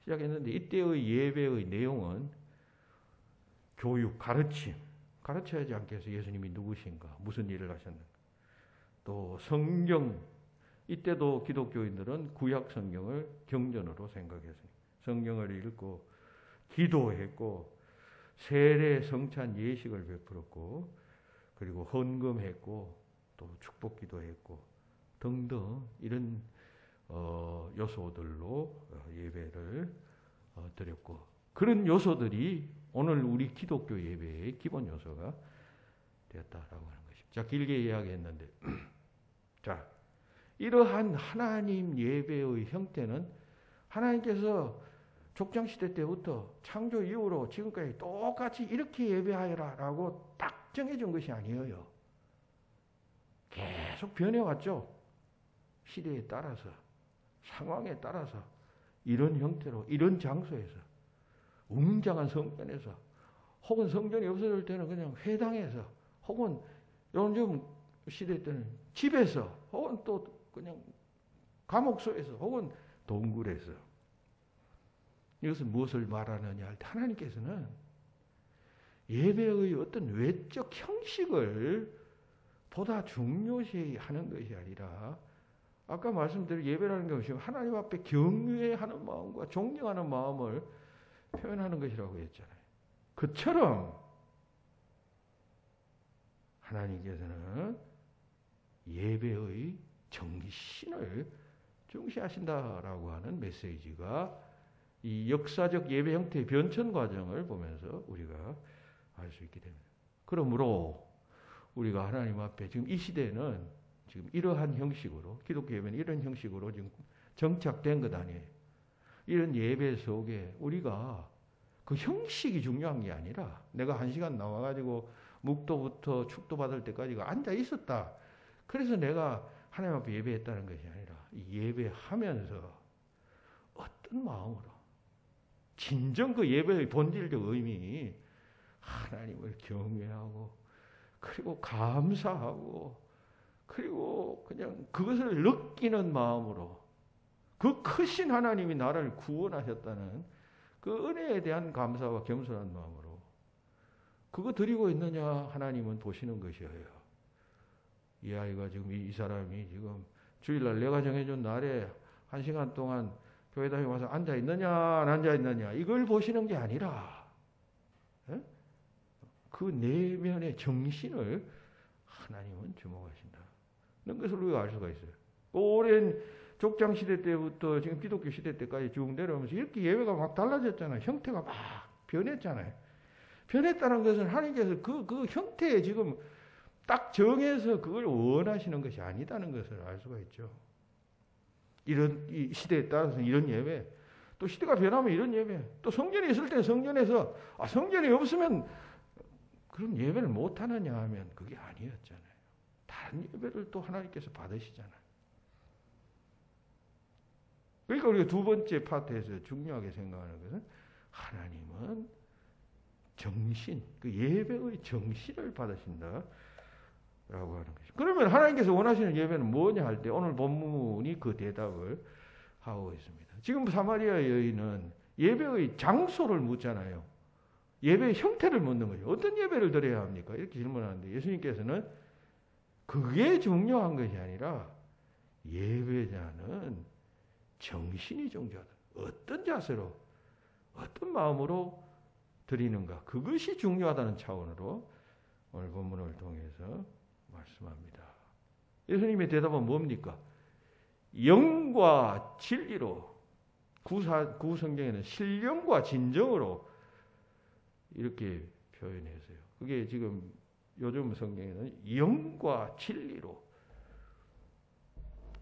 시작했는데, 이때의 예배의 내용은 교육, 가르침, 가르쳐야지 않겠어요? 예수님이 누구신가, 무슨 일을 하셨는가, 또 성경, 이때도 기독교인들은 구약 성경을 경전으로 생각했어요. 성경을 읽고 기도했고 세례 성찬 예식을 베풀었고, 그리고 헌금했고 또 축복 기도했고 등등 이런 요소들로 예배를 드렸고, 그런 요소들이 오늘 우리 기독교 예배의 기본 요소가 되었다라고 하는 것입니다. 자, 길게 이야기했는데 자, 이러한 하나님 예배의 형태는 하나님께서 족장시대 때부터 창조 이후로 지금까지 똑같이 이렇게 예배하여라라고 딱 정해준 것이 아니에요. 계속 변해왔죠. 시대에 따라서, 상황에 따라서 이런 형태로, 이런 장소에서, 웅장한 성전에서, 혹은 성전이 없어질 때는 그냥 회당에서, 혹은 요즘 시대 때는 집에서, 혹은 또 그냥 감옥소에서, 혹은 동굴에서. 이것은 무엇을 말하느냐 할 때, 하나님께서는 예배의 어떤 외적 형식을 보다 중요시 하는 것이 아니라, 아까 말씀드린 예배라는 것이 하나님 앞에 경외하는 마음과 존경하는 마음을 표현하는 것이라고 했잖아요. 그처럼 하나님께서는 예배의 정신을 중시하신다라고 하는 메시지가 이 역사적 예배 형태의 변천 과정을 보면서 우리가 알 수 있게 됩니다. 그러므로 우리가 하나님 앞에 지금 이 시대는 지금 이러한 형식으로, 기독교 예배는 이런 형식으로 지금 정착된 것 아니에요. 이런 예배 속에 우리가 그 형식이 중요한 게 아니라, 내가 1시간 나와가지고 묵도부터 축도 받을 때까지가 앉아 있었다, 그래서 내가 하나님 앞에 예배했다는 것이 아니라, 이 예배하면서 어떤 마음으로, 진정 그 예배의 본질적 의미, 하나님을 경외하고, 그리고 감사하고, 그리고 그냥 그것을 느끼는 마음으로, 그 크신 하나님이 나를 구원하셨다는 그 은혜에 대한 감사와 겸손한 마음으로 그거 드리고 있느냐 하나님은 보시는 것이에요. 이 아이가 지금 이 사람이 지금 주일날 내가 정해준 날에 1시간 동안 교회 다니고 와서 앉아 있느냐 안 앉아 있느냐 이걸 보시는 게 아니라, 그 내면의 정신을 하나님은 주목하신다. 이런 것을 우리가 알 수가 있어요. 오랜 족장 시대 때부터 지금 기독교 시대 때까지 쭉 내려오면서 이렇게 예배가 막 달라졌잖아요. 형태가 막 변했잖아요. 변했다는 것은 하나님께서 그 형태에 지금 딱 정해서 그걸 원하시는 것이 아니다는 것을 알 수가 있죠. 이런 이 시대에 따라서 이런 예배, 또 시대가 변하면 이런 예배, 또 성전이 있을 때 성전에서 성전이 없으면 그럼 예배를 못하느냐 하면 그게 아니었잖아요. 다른 예배를 또 하나님께서 받으시잖아요. 그러니까 우리가 두 번째 파트에서 중요하게 생각하는 것은 하나님은 정신, 그 예배의 정신을 받으신다 라고 하는 것이죠. 그러면 하나님께서 원하시는 예배는 뭐냐 할 때 오늘 본문이 그 대답을 하고 있습니다. 지금 사마리아 여인은 예배의 장소를 묻잖아요. 예배의 형태를 묻는 거죠. 어떤 예배를 드려야 합니까? 이렇게 질문하는데 예수님께서는 그게 중요한 것이 아니라 예배자는 정신이 중요하다. 어떤 자세로, 어떤 마음으로 드리는가. 그것이 중요하다는 차원으로 오늘 본문을 통해서 말씀합니다. 예수님의 대답은 뭡니까? 영과 진리로, 구성경에는 신령과 진정으로 이렇게 표현했어요. 그게 지금 요즘 성경에는 영과 진리로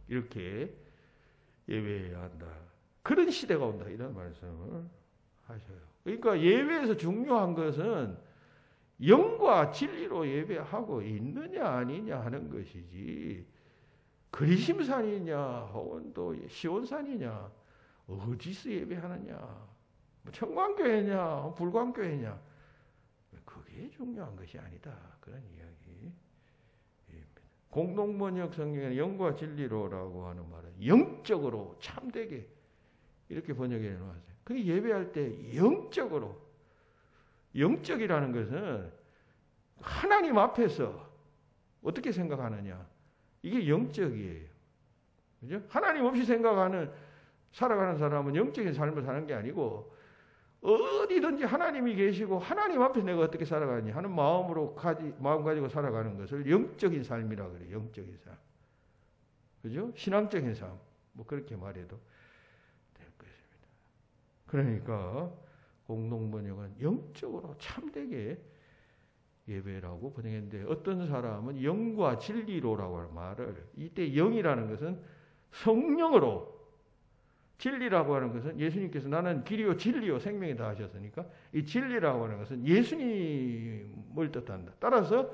이렇게 예배해야 한다. 그런 시대가 온다. 이런 말씀을 하셔요. 그러니까 예배에서 중요한 것은 영과 진리로 예배하고 있느냐 아니냐 하는 것이지 그리심산이냐 혹은 또 시온산이냐 어디서 예배하느냐 청광교회냐 불광교회냐 그게 중요한 것이 아니다. 그런 이야기입니다. 공동번역 성경에는 영과 진리로라고 하는 말은 영적으로 참되게 이렇게 번역해 놓았어요. 그 예배할 때 영적으로, 영적이라는 것은 하나님 앞에서 어떻게 생각하느냐, 이게 영적이에요. 그죠? 하나님 없이 살아가는 사람은 영적인 삶을 사는 게 아니고 어디든지 하나님이 계시고 하나님 앞에 내가 어떻게 살아가느냐 하는 마음 가지고 살아가는 것을 영적인 삶이라 그래요. 영적인 삶. 그죠? 신앙적인 삶. 뭐 그렇게 말해도 될 것입니다. 그러니까 공동번역은 영적으로 참되게 예배라고 번역했는데 어떤 사람은 영과 진리로라고 하는 말을 이때 영이라는 것은 성령으로 진리라고 하는 것은 예수님께서 나는 길이요 진리요 생명이다 하셨으니까 이 진리라고 하는 것은 예수님을 뜻한다. 따라서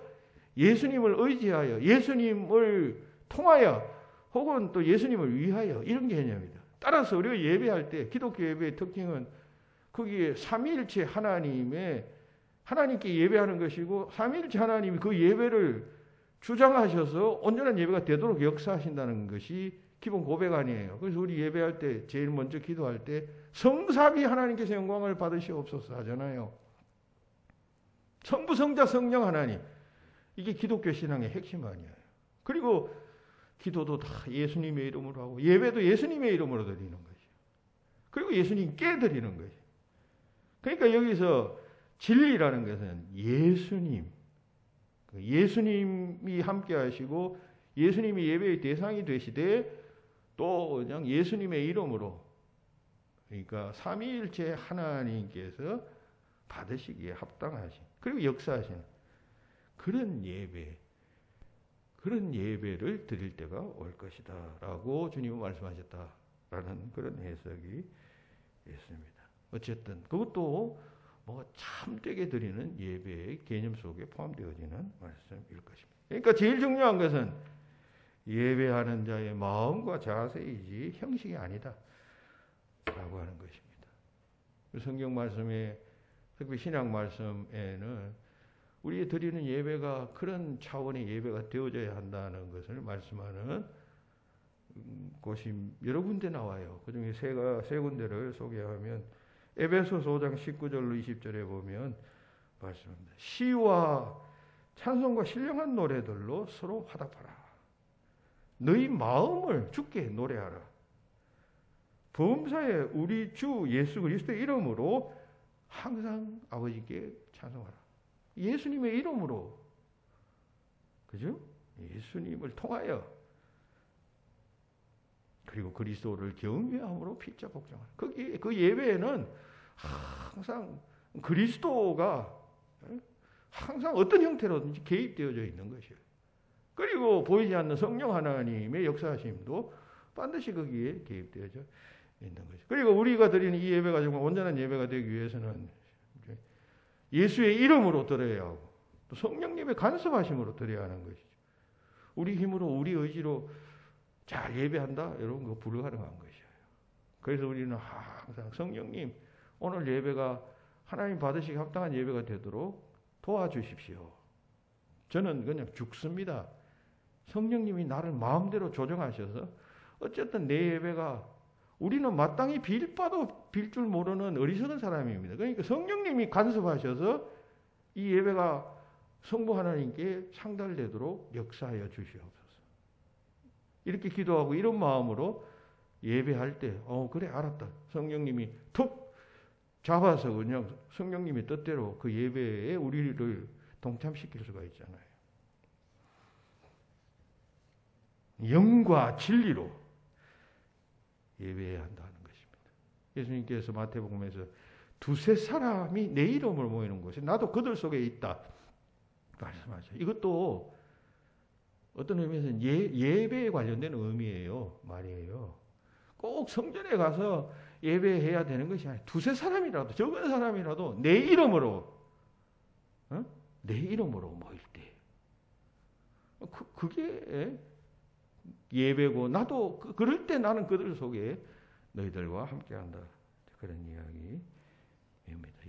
예수님을 의지하여 예수님을 통하여 혹은 또 예수님을 위하여 이런 개념입니다. 따라서 우리가 예배할 때 기독교 예배의 특징은 거기에 삼위일체 하나님께 예배하는 것이고 삼위일체 하나님이 그 예배를 주장하셔서 온전한 예배가 되도록 역사하신다는 것이 기본 고백 아니에요. 그래서 우리 예배할 때 제일 먼저 기도할 때 성삼위 하나님께서 영광을 받으시옵소서 하잖아요. 성부, 성자, 성령 하나님. 이게 기독교 신앙의 핵심 아니에요. 그리고 기도도 다 예수님의 이름으로 하고 예배도 예수님의 이름으로 드리는 것이에요. 그리고 예수님께 드리는 것이에요. 그러니까 여기서 진리라는 것은 예수님이 함께 하시고 예수님이 예배의 대상이 되시되 또 그냥 예수님의 이름으로 그러니까 삼위일체 하나님께서 받으시기에 합당하신 그리고 역사하신 그런 예배를 드릴 때가 올 것이다 라고 주님은 말씀하셨다라는 그런 해석이 있습니다. 어쨌든 그것도 뭐 참되게 드리는 예배의 개념 속에 포함되어지는 말씀일 것입니다. 그러니까 제일 중요한 것은 예배하는 자의 마음과 자세이지 형식이 아니다 라고 하는 것입니다. 성경 말씀에 특히 신약 말씀에는 우리 드리는 예배가 그런 차원의 예배가 되어져야 한다는 것을 말씀하는 곳이 여러 군데 나와요. 그중에 세 군데를 소개하면 에베소서 5장 19절로 20절에 보면 말씀합니다. 시와 찬송과 신령한 노래들로 서로 화답하라. 너희 마음을 주께 노래하라. 범사에 우리 주 예수 그리스도의 이름으로 항상 아버지께 찬송하라. 예수님의 이름으로, 그죠? 예수님을 통하여 그리고 그리스도를 경외함으로 필자 복종하라. 그 예배에는 항상 그리스도가 항상 어떤 형태로든지 개입되어져 있는 것이에요. 그리고 보이지 않는 성령 하나님의 역사하심도 반드시 거기에 개입되어져 있는 거죠. 그리고 우리가 드리는 이 예배가 정말 온전한 예배가 되기 위해서는 예수의 이름으로 드려야 하고 또 성령님의 간섭하심으로 드려야 하는 것이죠. 우리 힘으로 우리 의지로 잘 예배한다 이런 거 불가능한 것이에요. 그래서 우리는 항상 성령님 오늘 예배가 하나님 받으시기 합당한 예배가 되도록 도와주십시오. 저는 그냥 죽습니다. 성령님이 나를 마음대로 조정하셔서 어쨌든 내 예배가 우리는 마땅히 빌 바도 빌 줄 모르는 어리석은 사람입니다. 그러니까 성령님이 간섭하셔서 이 예배가 성부 하나님께 상달되도록 역사하여 주시옵소서. 이렇게 기도하고 이런 마음으로 예배할 때 그래 알았다. 성령님이 툭 잡아서 그냥 성령님의 뜻대로 그 예배에 우리를 동참시킬 수가 있잖아요. 영과 진리로 예배해야 한다는 것입니다. 예수님께서 마태복음에서 두세 사람이 내 이름으로 모이는 곳에 나도 그들 속에 있다 말씀하죠. 이것도 어떤 의미에서는 예배에 관련된 의미예요. 말이에요. 꼭 성전에 가서 예배해야 되는 것이 아니라 두세 사람이라도 적은 사람이라도 내 이름으로 내 이름으로 모일 때 그게 예배고 나도 그럴 때 나는 그들 속에 너희들과 함께한다. 그런 이야기입니다.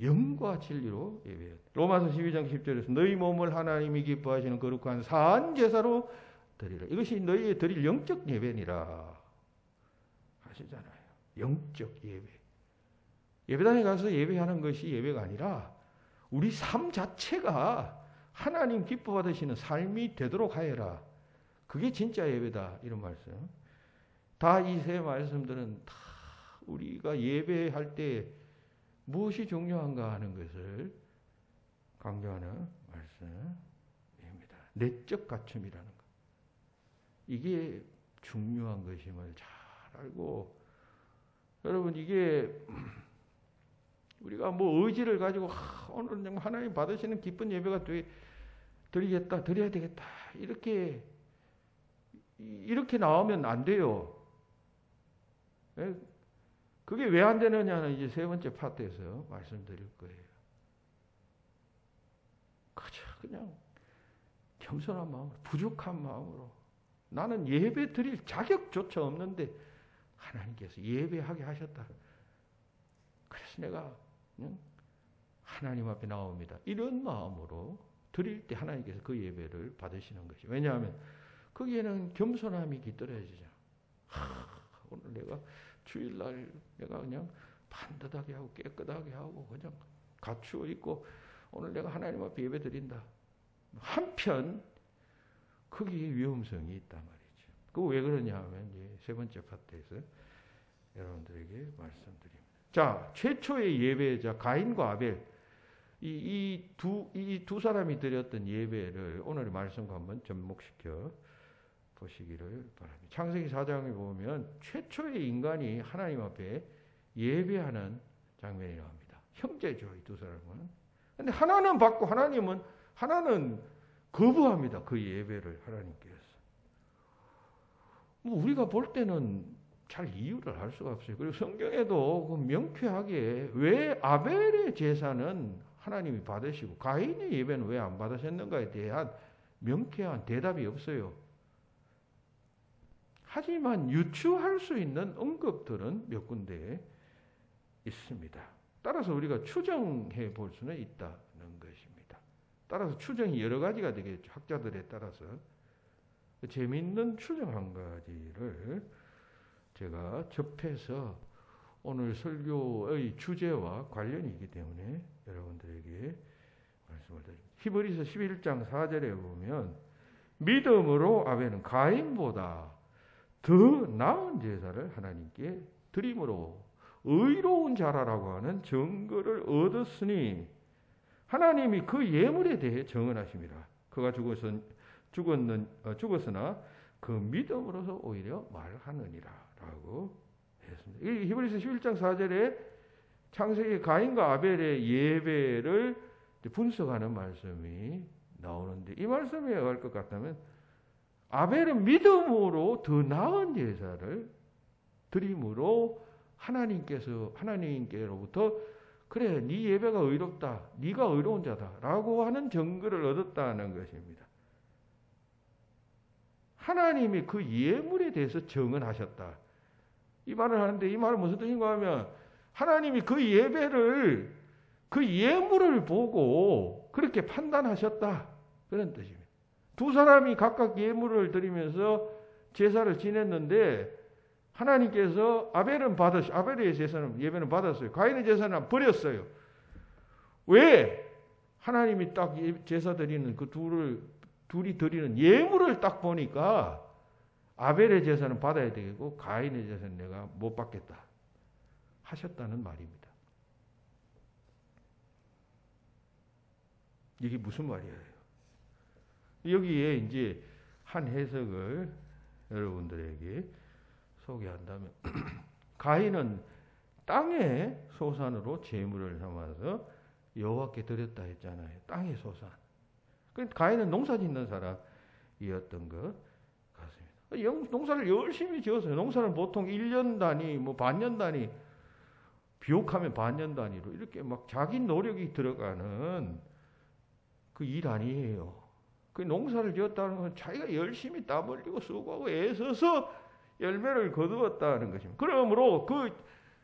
영과 진리로 예배해야 돼. 로마서 12장 10절에서 너희 몸을 하나님이 기뻐하시는 거룩한 산 제사로 드리라. 이것이 너희의 드릴 영적 예배니라 하시잖아요. 영적 예배. 예배당에 가서 예배하는 것이 예배가 아니라 우리 삶 자체가 하나님 기뻐 받으시는 삶이 되도록 하여라. 그게 진짜 예배다. 이런 말씀. 다 이 세 말씀들은 다 우리가 예배할 때 무엇이 중요한가 하는 것을 강조하는 말씀입니다. 내적 갖춤이라는 것. 이게 중요한 것임을 잘 알고 여러분 이게 우리가 뭐 의지를 가지고 오늘 정말 하나님 받으시는 기쁜 예배가 드리겠다, 드려야 되겠다 이렇게 나오면 안 돼요. 그게 왜 안 되느냐는 이제 세 번째 파트에서 말씀드릴 거예요. 그냥 겸손한 마음으로, 부족한 마음으로 나는 예배 드릴 자격조차 없는데 하나님께서 예배하게 하셨다. 그래서 내가 하나님 앞에 나옵니다. 이런 마음으로 드릴 때 하나님께서 그 예배를 받으시는 것이. 왜냐하면 거기에는 겸손함이 깃들어지죠. 오늘 내가 주일날 내가 그냥 반듯하게 하고 깨끗하게 하고 그냥 갖추어 있고 오늘 내가 하나님 앞에 예배 드린다. 한편 거기에 위험성이 있단 말이죠. 그거 왜 그러냐 하면 이제 세 번째 파트에서 여러분들에게 말씀드립니다. 자, 최초의 예배자 가인과 아벨 이 두 사람이 드렸던 예배를 오늘의 말씀과 한번 접목시켜 보시기를 바랍니다. 창세기 4장에 보면 최초의 인간이 하나님 앞에 예배하는 장면이 나옵니다. 형제죠, 이 두 사람은. 근데 하나는 받고 하나는 거부합니다. 그 예배를 하나님께서. 뭐 우리가 볼 때는 잘 이유를 알 수가 없어요. 그리고 성경에도 그 명쾌하게 왜 아벨의 제사는 하나님이 받으시고 가인의 예배는 왜 안 받으셨는가에 대한 명쾌한 대답이 없어요. 하지만 유추할 수 있는 언급들은 몇 군데 있습니다. 따라서 우리가 추정해 볼 수는 있다는 것입니다. 따라서 추정이 여러 가지가 되겠죠. 학자들에 따라서. 재미있는 추정 한 가지를 제가 접해서 오늘 설교의 주제와 관련이 있기 때문에 여러분들에게 말씀을 드립니다. 히브리서 11장 4절에 보면 믿음으로 아벨은 가인보다 더 나은 제사를 하나님께 드림으로 의로운 자라라고 하는 증거를 얻었으니 하나님이 그 예물에 대해 정언하심이라. 그가 죽었으나 그 믿음으로서 오히려 말하느니라 라고 했습니다. 이 히브리서 11장 4절에 창세기 가인과 아벨의 예배를 분석하는 말씀이 나오는데 이 말씀에 의할 것 같다면 아벨은 믿음으로 더 나은 제사를 드림으로 하나님께로부터 그래, 네 예배가 의롭다. 네가 의로운 자다라고 하는 증거를 얻었다는 것입니다. 하나님이 그 예물에 대해서 정언하셨다. 이 말을 하는데 이 말은 무슨 뜻인가 하면 하나님이 그 예배를 그 예물을 보고 그렇게 판단하셨다. 그런 뜻입니다. 두 사람이 각각 예물을 드리면서 제사를 지냈는데 하나님께서 아벨의 제사는 예배는 받았어요. 가인의 제사는 버렸어요. 왜? 하나님이 딱 제사 드리는 그 둘이 드리는 예물을 딱 보니까 아벨의 제사는 받아야 되고 가인의 제사는 내가 못 받겠다 하셨다는 말입니다. 이게 무슨 말이에요? 여기에 이제 한 해석을 여러분들에게 소개한다면 가인은 땅의 소산으로 제물을 삼아서 여호와께 드렸다 했잖아요. 땅의 소산. 그러니까 가인은 농사 짓는 사람이었던 것 같습니다. 농사를 열심히 지었어요. 농사는 보통 1년 단위, 뭐 반년 단위, 비옥하면 반년 단위로 이렇게 막 자기 노력이 들어가는 그 일 아니에요. 그 농사를 지었다는 건 자기가 열심히 땀 흘리고 수고하고 애써서 열매를 거두었다는 것입니다. 그러므로 그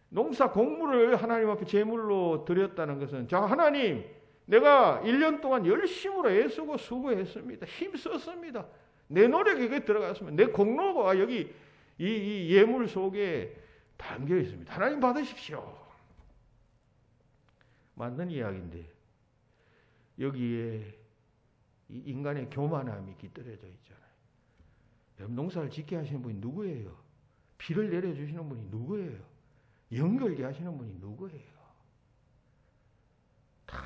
농사 곡물을 하나님 앞에 제물로 드렸다는 것은 자 하나님 내가 1년 동안 열심으로 애쓰고 수고했습니다. 힘썼습니다. 내 노력이 거기에 들어갔습니다. 내 공로가 여기 이 예물 속에 담겨 있습니다. 하나님 받으십시오. 맞는 이야기인데 여기에 이 인간의 교만함이 깃들여져 있잖아요. 여러분 농사를 짓게 하시는 분이 누구예요? 비를 내려주시는 분이 누구예요? 연결게 하시는 분이 누구예요? 다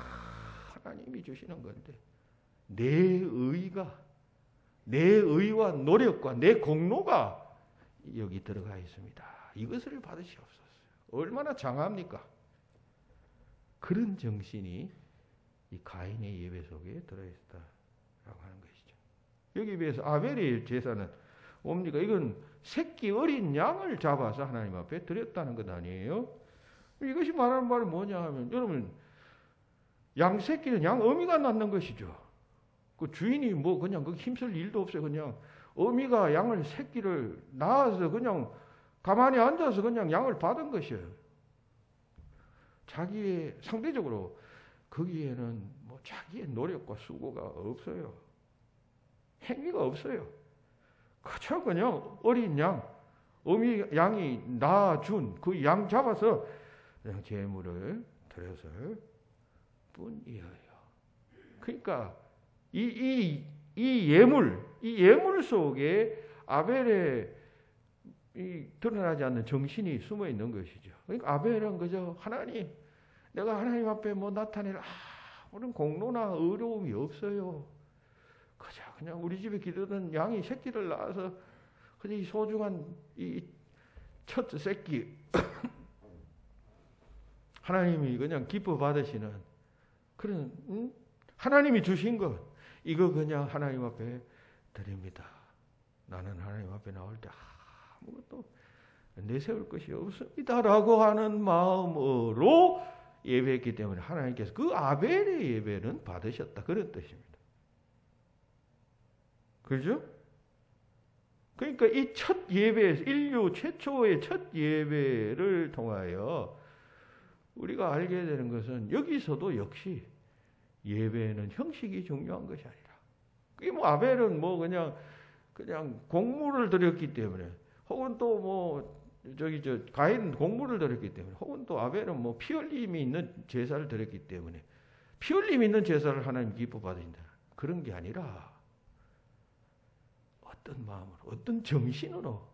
하나님이 주시는 건데 내 의와 노력과 내 공로가 여기 들어가 있습니다. 이것을 받으시옵소서. 얼마나 장합니까? 그런 정신이 이 가인의 예배 속에 들어있다라고 하는 것이죠. 여기 비해서 아벨의 제사는 뭡니까? 이건 새끼 어린 양을 잡아서 하나님 앞에 드렸다는 것 아니에요? 이것이 말하는 말은 뭐냐 하면 여러분 양 새끼는 양 어미가 낳는 것이죠. 그 주인이 뭐 그냥 그 힘쓸 일도 없어요. 그냥 어미가 양을 새끼를 낳아서 그냥 가만히 앉아서 그냥 양을 받은 것이에요. 자기의 상대적으로 거기에는 뭐 자기의 노력과 수고가 없어요. 행위가 없어요. 그저 그냥 어린 양, 어미 양이 낳아준 그 양 잡아서 그냥 제물을 드렸을 뿐이에요. 그러니까 이 예물 속에 아벨의 이 드러나지 않는 정신이 숨어 있는 것이죠. 그러니까 아벨은 그저 하나님, 내가 하나님 앞에 뭐 나타낼 아무런 공로나 의로움이 없어요. 그냥 우리 집에 기르던 양이 새끼를 낳아서 그냥 이 소중한 이 첫 새끼 하나님이 그냥 기뻐 받으시는 그런 하나님이 주신 것 이거 그냥 하나님 앞에 드립니다. 나는 하나님 앞에 나올 때 아무것도 내세울 것이 없습니다라고 하는 마음으로 예배했기 때문에 하나님께서 그 아벨의 예배는 받으셨다 그런 뜻입니다. 그렇죠? 그러니까 이 첫 예배에서 인류 최초의 첫 예배를 통하여 우리가 알게 되는 것은 여기서도 역시 예배는 형식이 중요한 것이 아니라 그게 뭐 아벨은 뭐 그냥 곡물을 드렸기 때문에 혹은 또 뭐 가인 곡물을 드렸기 때문에 혹은 또 아벨은 뭐 피 흘림이 있는 제사를 드렸기 때문에 피 흘림 있는 제사를 하나님 기뻐 받으신다. 그런 게 아니라 어떤 마음으로 어떤 정신으로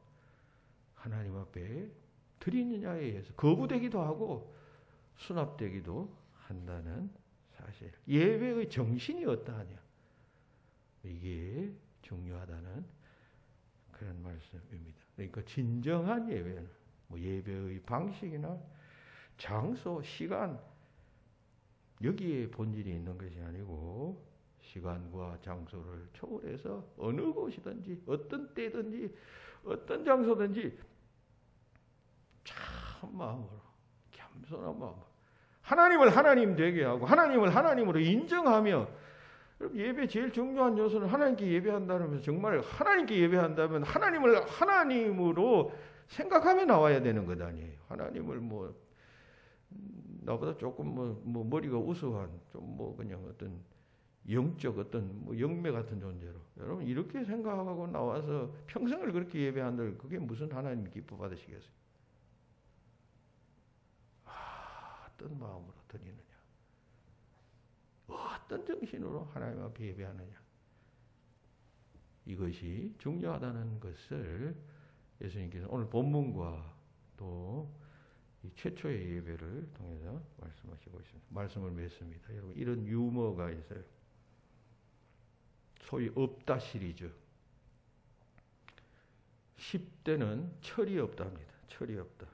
하나님 앞에 드리느냐에 의해서 거부되기도 하고 수납되기도 한다는 사실. 예배의 정신이 어떠하냐. 이게 중요하다는 그런 말씀입니다. 그러니까 진정한 예배는 뭐 예배의 방식이나 장소, 시간 여기에 본질이 있는 것이 아니고 시간과 장소를 초월해서 어느 곳이든지 어떤 때든지 어떤 장소든지 참 마음으로 겸손한 마음으로 하나님을 하나님 되게 하고 하나님을 하나님으로 인정하며, 예배 제일 중요한 요소는 하나님께 예배한다면, 정말 하나님께 예배한다면 하나님을 하나님으로 생각하며 나와야 되는 것 아니에요. 하나님을 나보다 조금 머리가 우수한 좀 그냥 어떤 영적 어떤 영매 같은 존재로, 여러분 이렇게 생각하고 나와서 평생을 그렇게 예배한들, 그게 무슨 하나님 기뻐 받으시겠어요? 어떤 마음으로 드리느냐, 어떤 정신으로 하나님 앞에 예배하느냐, 이것이 중요하다는 것을 예수님께서 오늘 본문과 또 이 최초의 예배를 통해서 말씀하시고 있습니다. 말씀을 맺습니다. 여러분, 이런 유머가 있어요. 소위 없다 시리즈. 10대는 철이 없답니다. 철이 없다.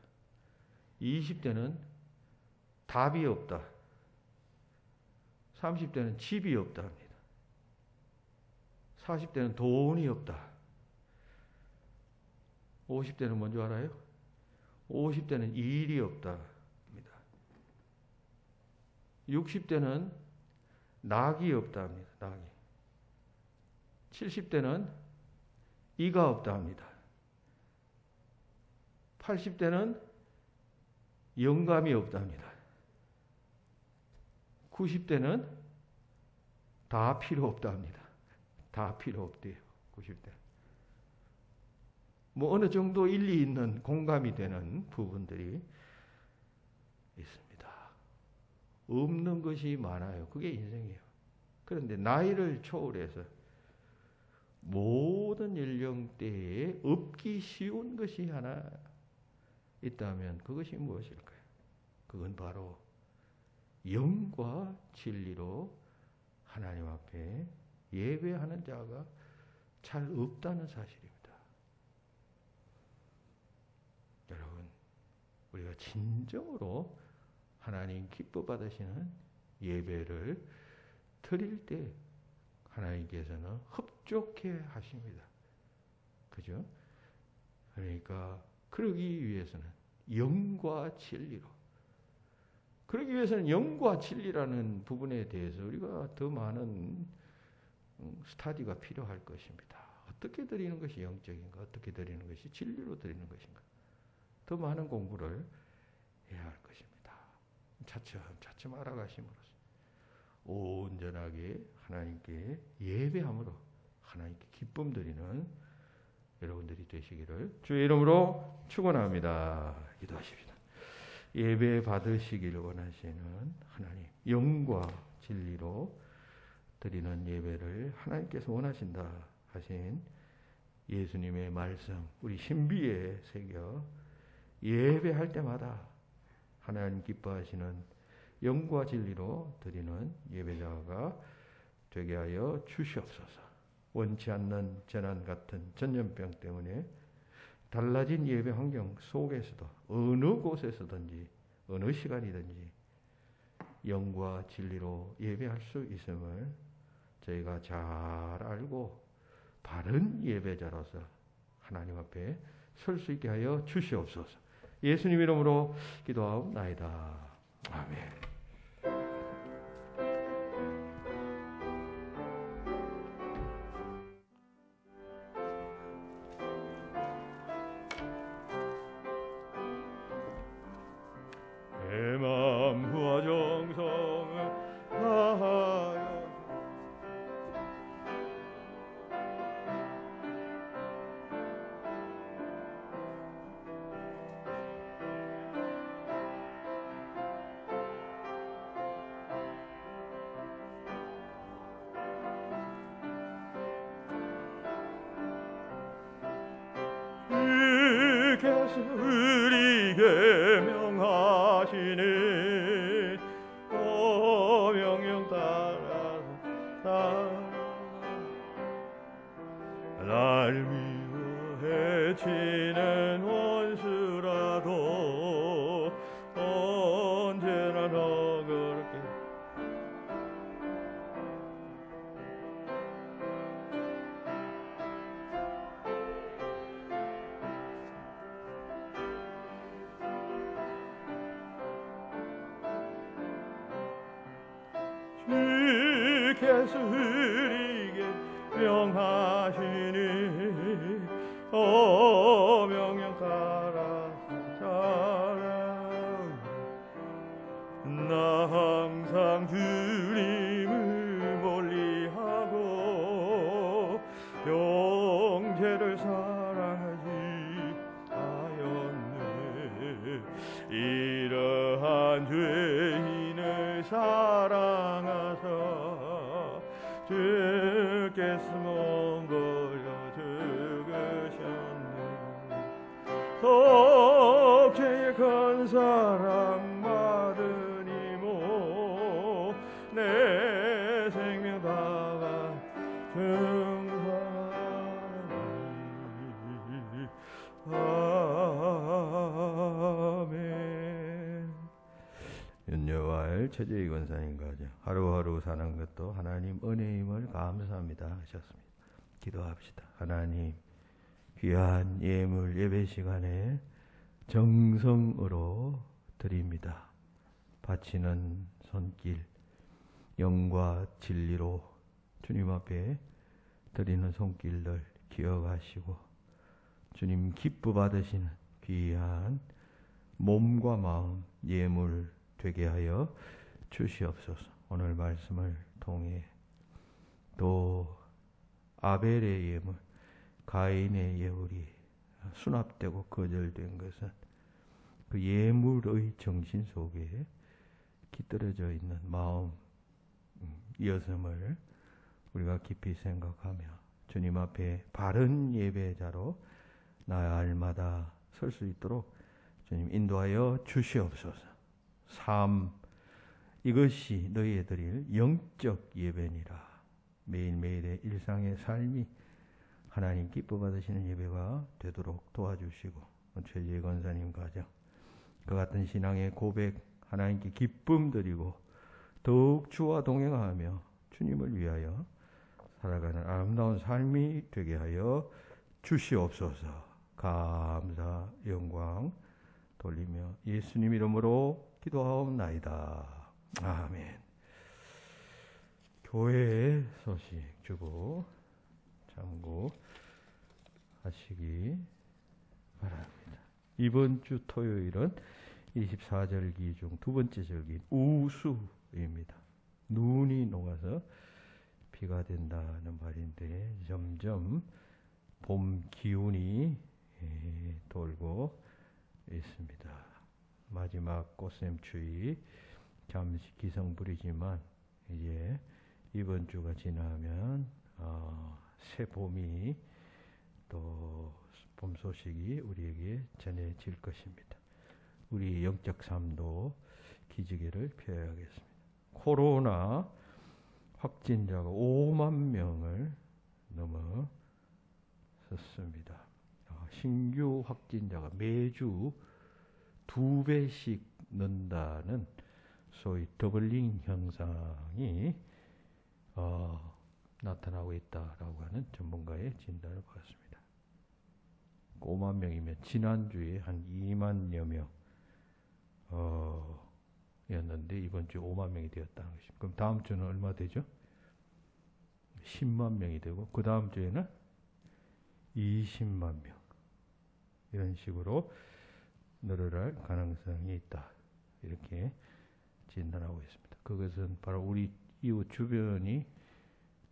20대는 답이 없다. 30대는 집이 없답니다. 40대는 돈이 없다. 50대는 뭔지 알아요? 50대는 일이 없답니다. 60대는 낙이 없답니다. 낙이. 70대는 이가 없답니다. 80대는 영감이 없답니다. 90대는 다 필요 없답니다. 다 필요 없대요. 90대. 어느 정도 일리 있는 공감이 되는 부분들이 있습니다. 없는 것이 많아요. 그게 인생이에요. 그런데 나이를 초월해서 모든 연령대에 없기 쉬운 것이 하나 있다면 그것이 무엇일까요? 그건 바로 영과 진리로 하나님 앞에 예배하는 자가 잘 없다는 사실입니다. 여러분, 우리가 진정으로 하나님 기뻐 받으시는 예배를 드릴 때 하나님께서는 흡족해 하십니다. 그죠? 그러니까 그러기 위해서는 영과 진리로, 그러기 위해서는 영과 진리라는 부분에 대해서 우리가 더 많은 스터디가 필요할 것입니다. 어떻게 드리는 것이 영적인가? 어떻게 드리는 것이 진리로 드리는 것인가? 더 많은 공부를 해야 할 것입니다. 차츰차츰 알아가심으로써 온전하게 하나님께 예배함으로 하나님께 기쁨 드리는 여러분들이 되시기를 주의 이름으로 축원합니다. 기도하십시다. 예배 받으시기를 원하시는 하나님, 영과 진리로 드리는 예배를 하나님께서 원하신다 하신 예수님의 말씀, 우리 신비에 새겨 예배할 때마다 하나님 기뻐하시는 영과 진리로 드리는 예배자가 되게 하여 주시옵소서. 원치 않는 재난 같은 전염병 때문에 달라진 예배 환경 속에서도 어느 곳에서든지 어느 시간이든지 영과 진리로 예배할 수 있음을 저희가 잘 알고 바른 예배자로서 하나님 앞에 설 수 있게 하여 주시옵소서. 예수님 이름으로 기도하옵나이다. 아멘. 내 마음과 정성을 다하여 주께서 우리에게 명하시니 명령 따라 날 위해 지는 원수라도 언제나 너그럽게 예수에게 명하시니 명령 따라 나 항상 주님을 멀리하고 형제를 사랑하지 하였네. 이러한 죄인을 사랑하사 주께서 먼 걸려 죽으셨네. 속죄의 큰 사랑 받으니모 내 생명 다가 증거하니. 아멘. 윤여와엘 최재희 권사님과 하루하루 사는 것도 하나님 은혜임을 감사합니다 하셨습니다. 기도합시다. 하나님, 귀한 예물 예배 시간에 정성으로 드립니다. 바치는 손길, 영과 진리로 주님 앞에 드리는 손길들 기억하시고 주님 기뻐 받으시는 귀한 몸과 마음 예물 되게 하여 주시옵소서. 오늘 말씀을 통해 또 아벨의 예물, 가인의 예물이 수납되고 거절된 것은 그 예물의 정신 속에 깃들어져 있는 마음 이었음을 우리가 깊이 생각하며 주님 앞에 바른 예배자로 나의 알마다 설 수 있도록 주님 인도하여 주시옵소서. 삶, 이것이 너희에 드릴 영적 예배니라. 매일매일의 일상의 삶이 하나님 기뻐 받으시는 예배가 되도록 도와주시고 최재희 권사님 가정 그 같은 신앙의 고백 하나님께 기쁨 드리고 더욱 주와 동행하며 주님을 위하여 살아가는 아름다운 삶이 되게 하여 주시옵소서. 감사 영광 돌리며 예수님 이름으로 기도하옵나이다. 아멘. 교회 소식 주고 참고하시기 바랍니다. 이번 주 토요일은 24절기 중 두 번째 절기인 우수입니다. 눈이 녹아서 비가 된다는 말인데 점점 봄 기운이 돌고 있습니다. 마지막 꽃샘추위 잠시 기성불이지만 이제 이번 주가 지나면 새 봄이 또 봄 소식이 우리에게 전해질 것입니다. 우리 영적 삶도 기지개를 펴야겠습니다. 코로나 확진자가 5만 명을 넘어섰습니다. 신규 확진자가 매주 2배씩 는다는 소위 더블링 현상이 나타나고 있다라고 하는 전문가의 진단을 받았습니다. 5만 명이면 지난주에 한 2만여 명 였는데 이번 주에 5만 명이 되었다는 것입니다. 그럼 다음 주는 얼마 되죠? 10만 명이 되고 그 다음 주에는 20만 명 이런 식으로 늘어날 가능성이 있다. 이렇게 진단하고 있습니다. 그것은 바로 우리 이웃 주변이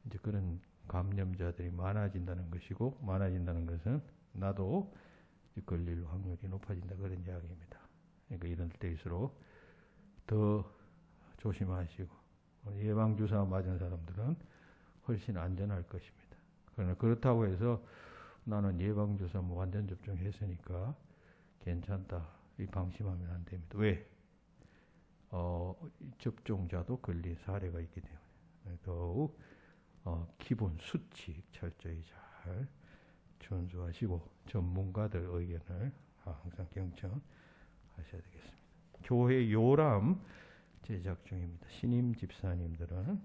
이제 그런 감염자들이 많아진다는 것이고 많아진다는 것은 나도 걸릴 확률이 높아진다 그런 이야기입니다. 그러니까 이런 때일수록 더 조심하시고 예방주사 맞은 사람들은 훨씬 안전할 것입니다. 그러나 그렇다고 해서 나는 예방주사 완전 접종했으니까 괜찮다. 이 방심하면 안 됩니다. 왜? 접종자도 걸린 사례가 있기 때문에 더욱 기본 수칙 철저히 잘 준수하시고 전문가들 의견을 항상 경청하셔야 되겠습니다. 교회 요람 제작 중입니다. 신임 집사님들은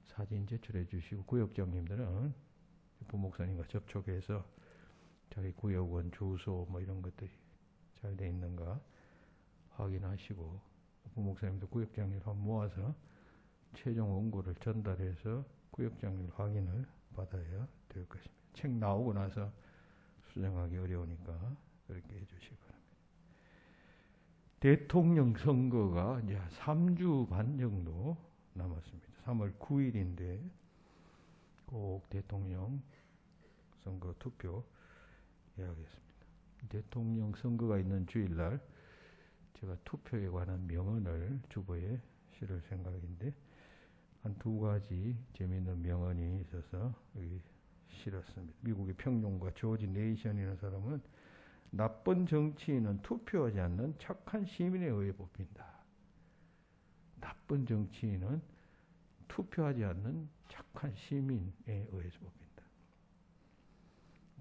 사진 제출해 주시고 구역장님들은 부목사님과 접촉해서 자기 구역원 주소 뭐 이런 것들이 잘 돼 있는가 확인하시고 부목사님도 구역장님 한번 모아서 최종 원고를 전달해서 구역장님 확인을 받아야 될 것입니다. 책 나오고 나서 수정하기 어려우니까 그렇게 해주시기 바랍니다. 대통령 선거가 이제 3주 반 정도 남았습니다. 3월 9일인데 꼭 대통령 선거 투표 해야겠습니다. 대통령 선거가 있는 주일날 제가 투표에 관한 명언을 주보에 실을 생각인데 한 두 가지 재미있는 명언이 있어서 여기 실었습니다. 미국의 평론가 조지 네이션이라는 사람은 나쁜 정치인은 투표하지 않는 착한 시민에 의해 뽑힌다. 나쁜 정치인은 투표하지 않는 착한 시민에 의해서 뽑힌다.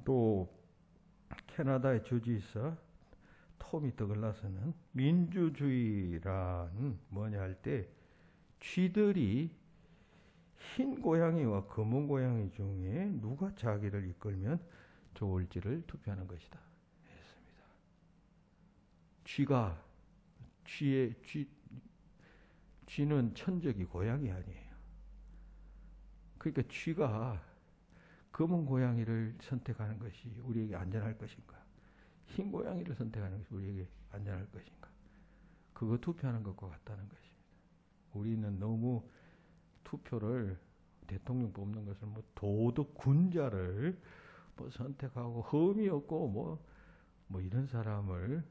또 캐나다의 주지사 토미 더글라스는 민주주의란 뭐냐 할 때 쥐들이 흰 고양이와 검은 고양이 중에 누가 자기를 이끌면 좋을지를 투표하는 것이다 했습니다. 쥐는 천적이 고양이 아니에요. 그러니까 쥐가 검은 고양이를 선택하는 것이 우리에게 안전할 것인가? 흰 고양이를 선택하는 것이 우리에게 안전할 것인가? 그거 투표하는 것과 같다는 것입니다. 우리는 너무 투표를 대통령 뽑는 것을 뭐 도덕 군자를 뭐 선택하고 흠이 없고 뭐 이런 사람을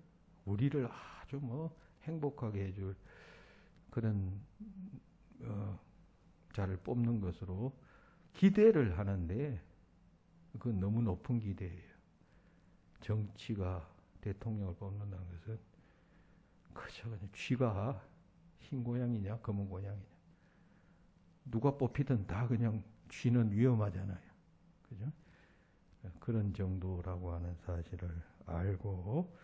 우리를 아주 뭐 행복하게 해줄 그런 자를 뽑는 것으로 기대를 하는데 그건 너무 높은 기대예요. 정치가 대통령을 뽑는다는 것은 그저 그냥 쥐가 흰 고양이냐 검은 고양이냐 누가 뽑히든 다 그냥 쥐는 위험하잖아요. 그죠? 그런 정도라고 하는 사실을 알고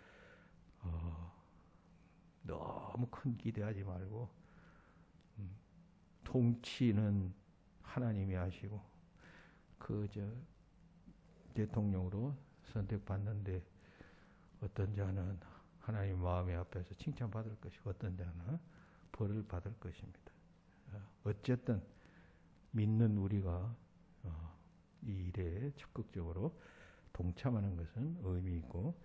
너무 큰 기대하지 말고 통치는 하나님이 하시고 대통령으로 선택받는데 어떤 자는 하나님 마음의 앞에서 칭찬받을 것이고 어떤 자는 벌을 받을 것입니다. 어쨌든 믿는 우리가 이 일에 적극적으로 동참하는 것은 의미 있고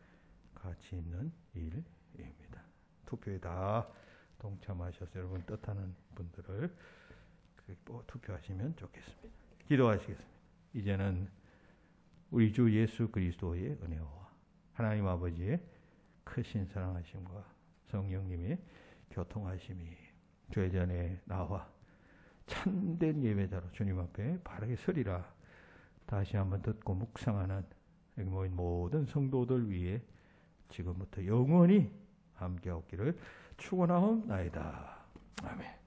가치 있는 일입니다. 투표에 다 동참하셔서 여러분 뜻하는 분들을 투표하시면 좋겠습니다. 기도하시겠습니다. 이제는 우리 주 예수 그리스도의 은혜와 하나님 아버지의 크신 사랑하심과 성령님의 교통하심이 죄 전에 나와 참된 예배자로 주님 앞에 바르게 서리라 다시 한번 듣고 묵상하는 여기 모인 모든 성도들 위해 지금부터 영원히 함께 없기를 축원하옵나이다. 아멘.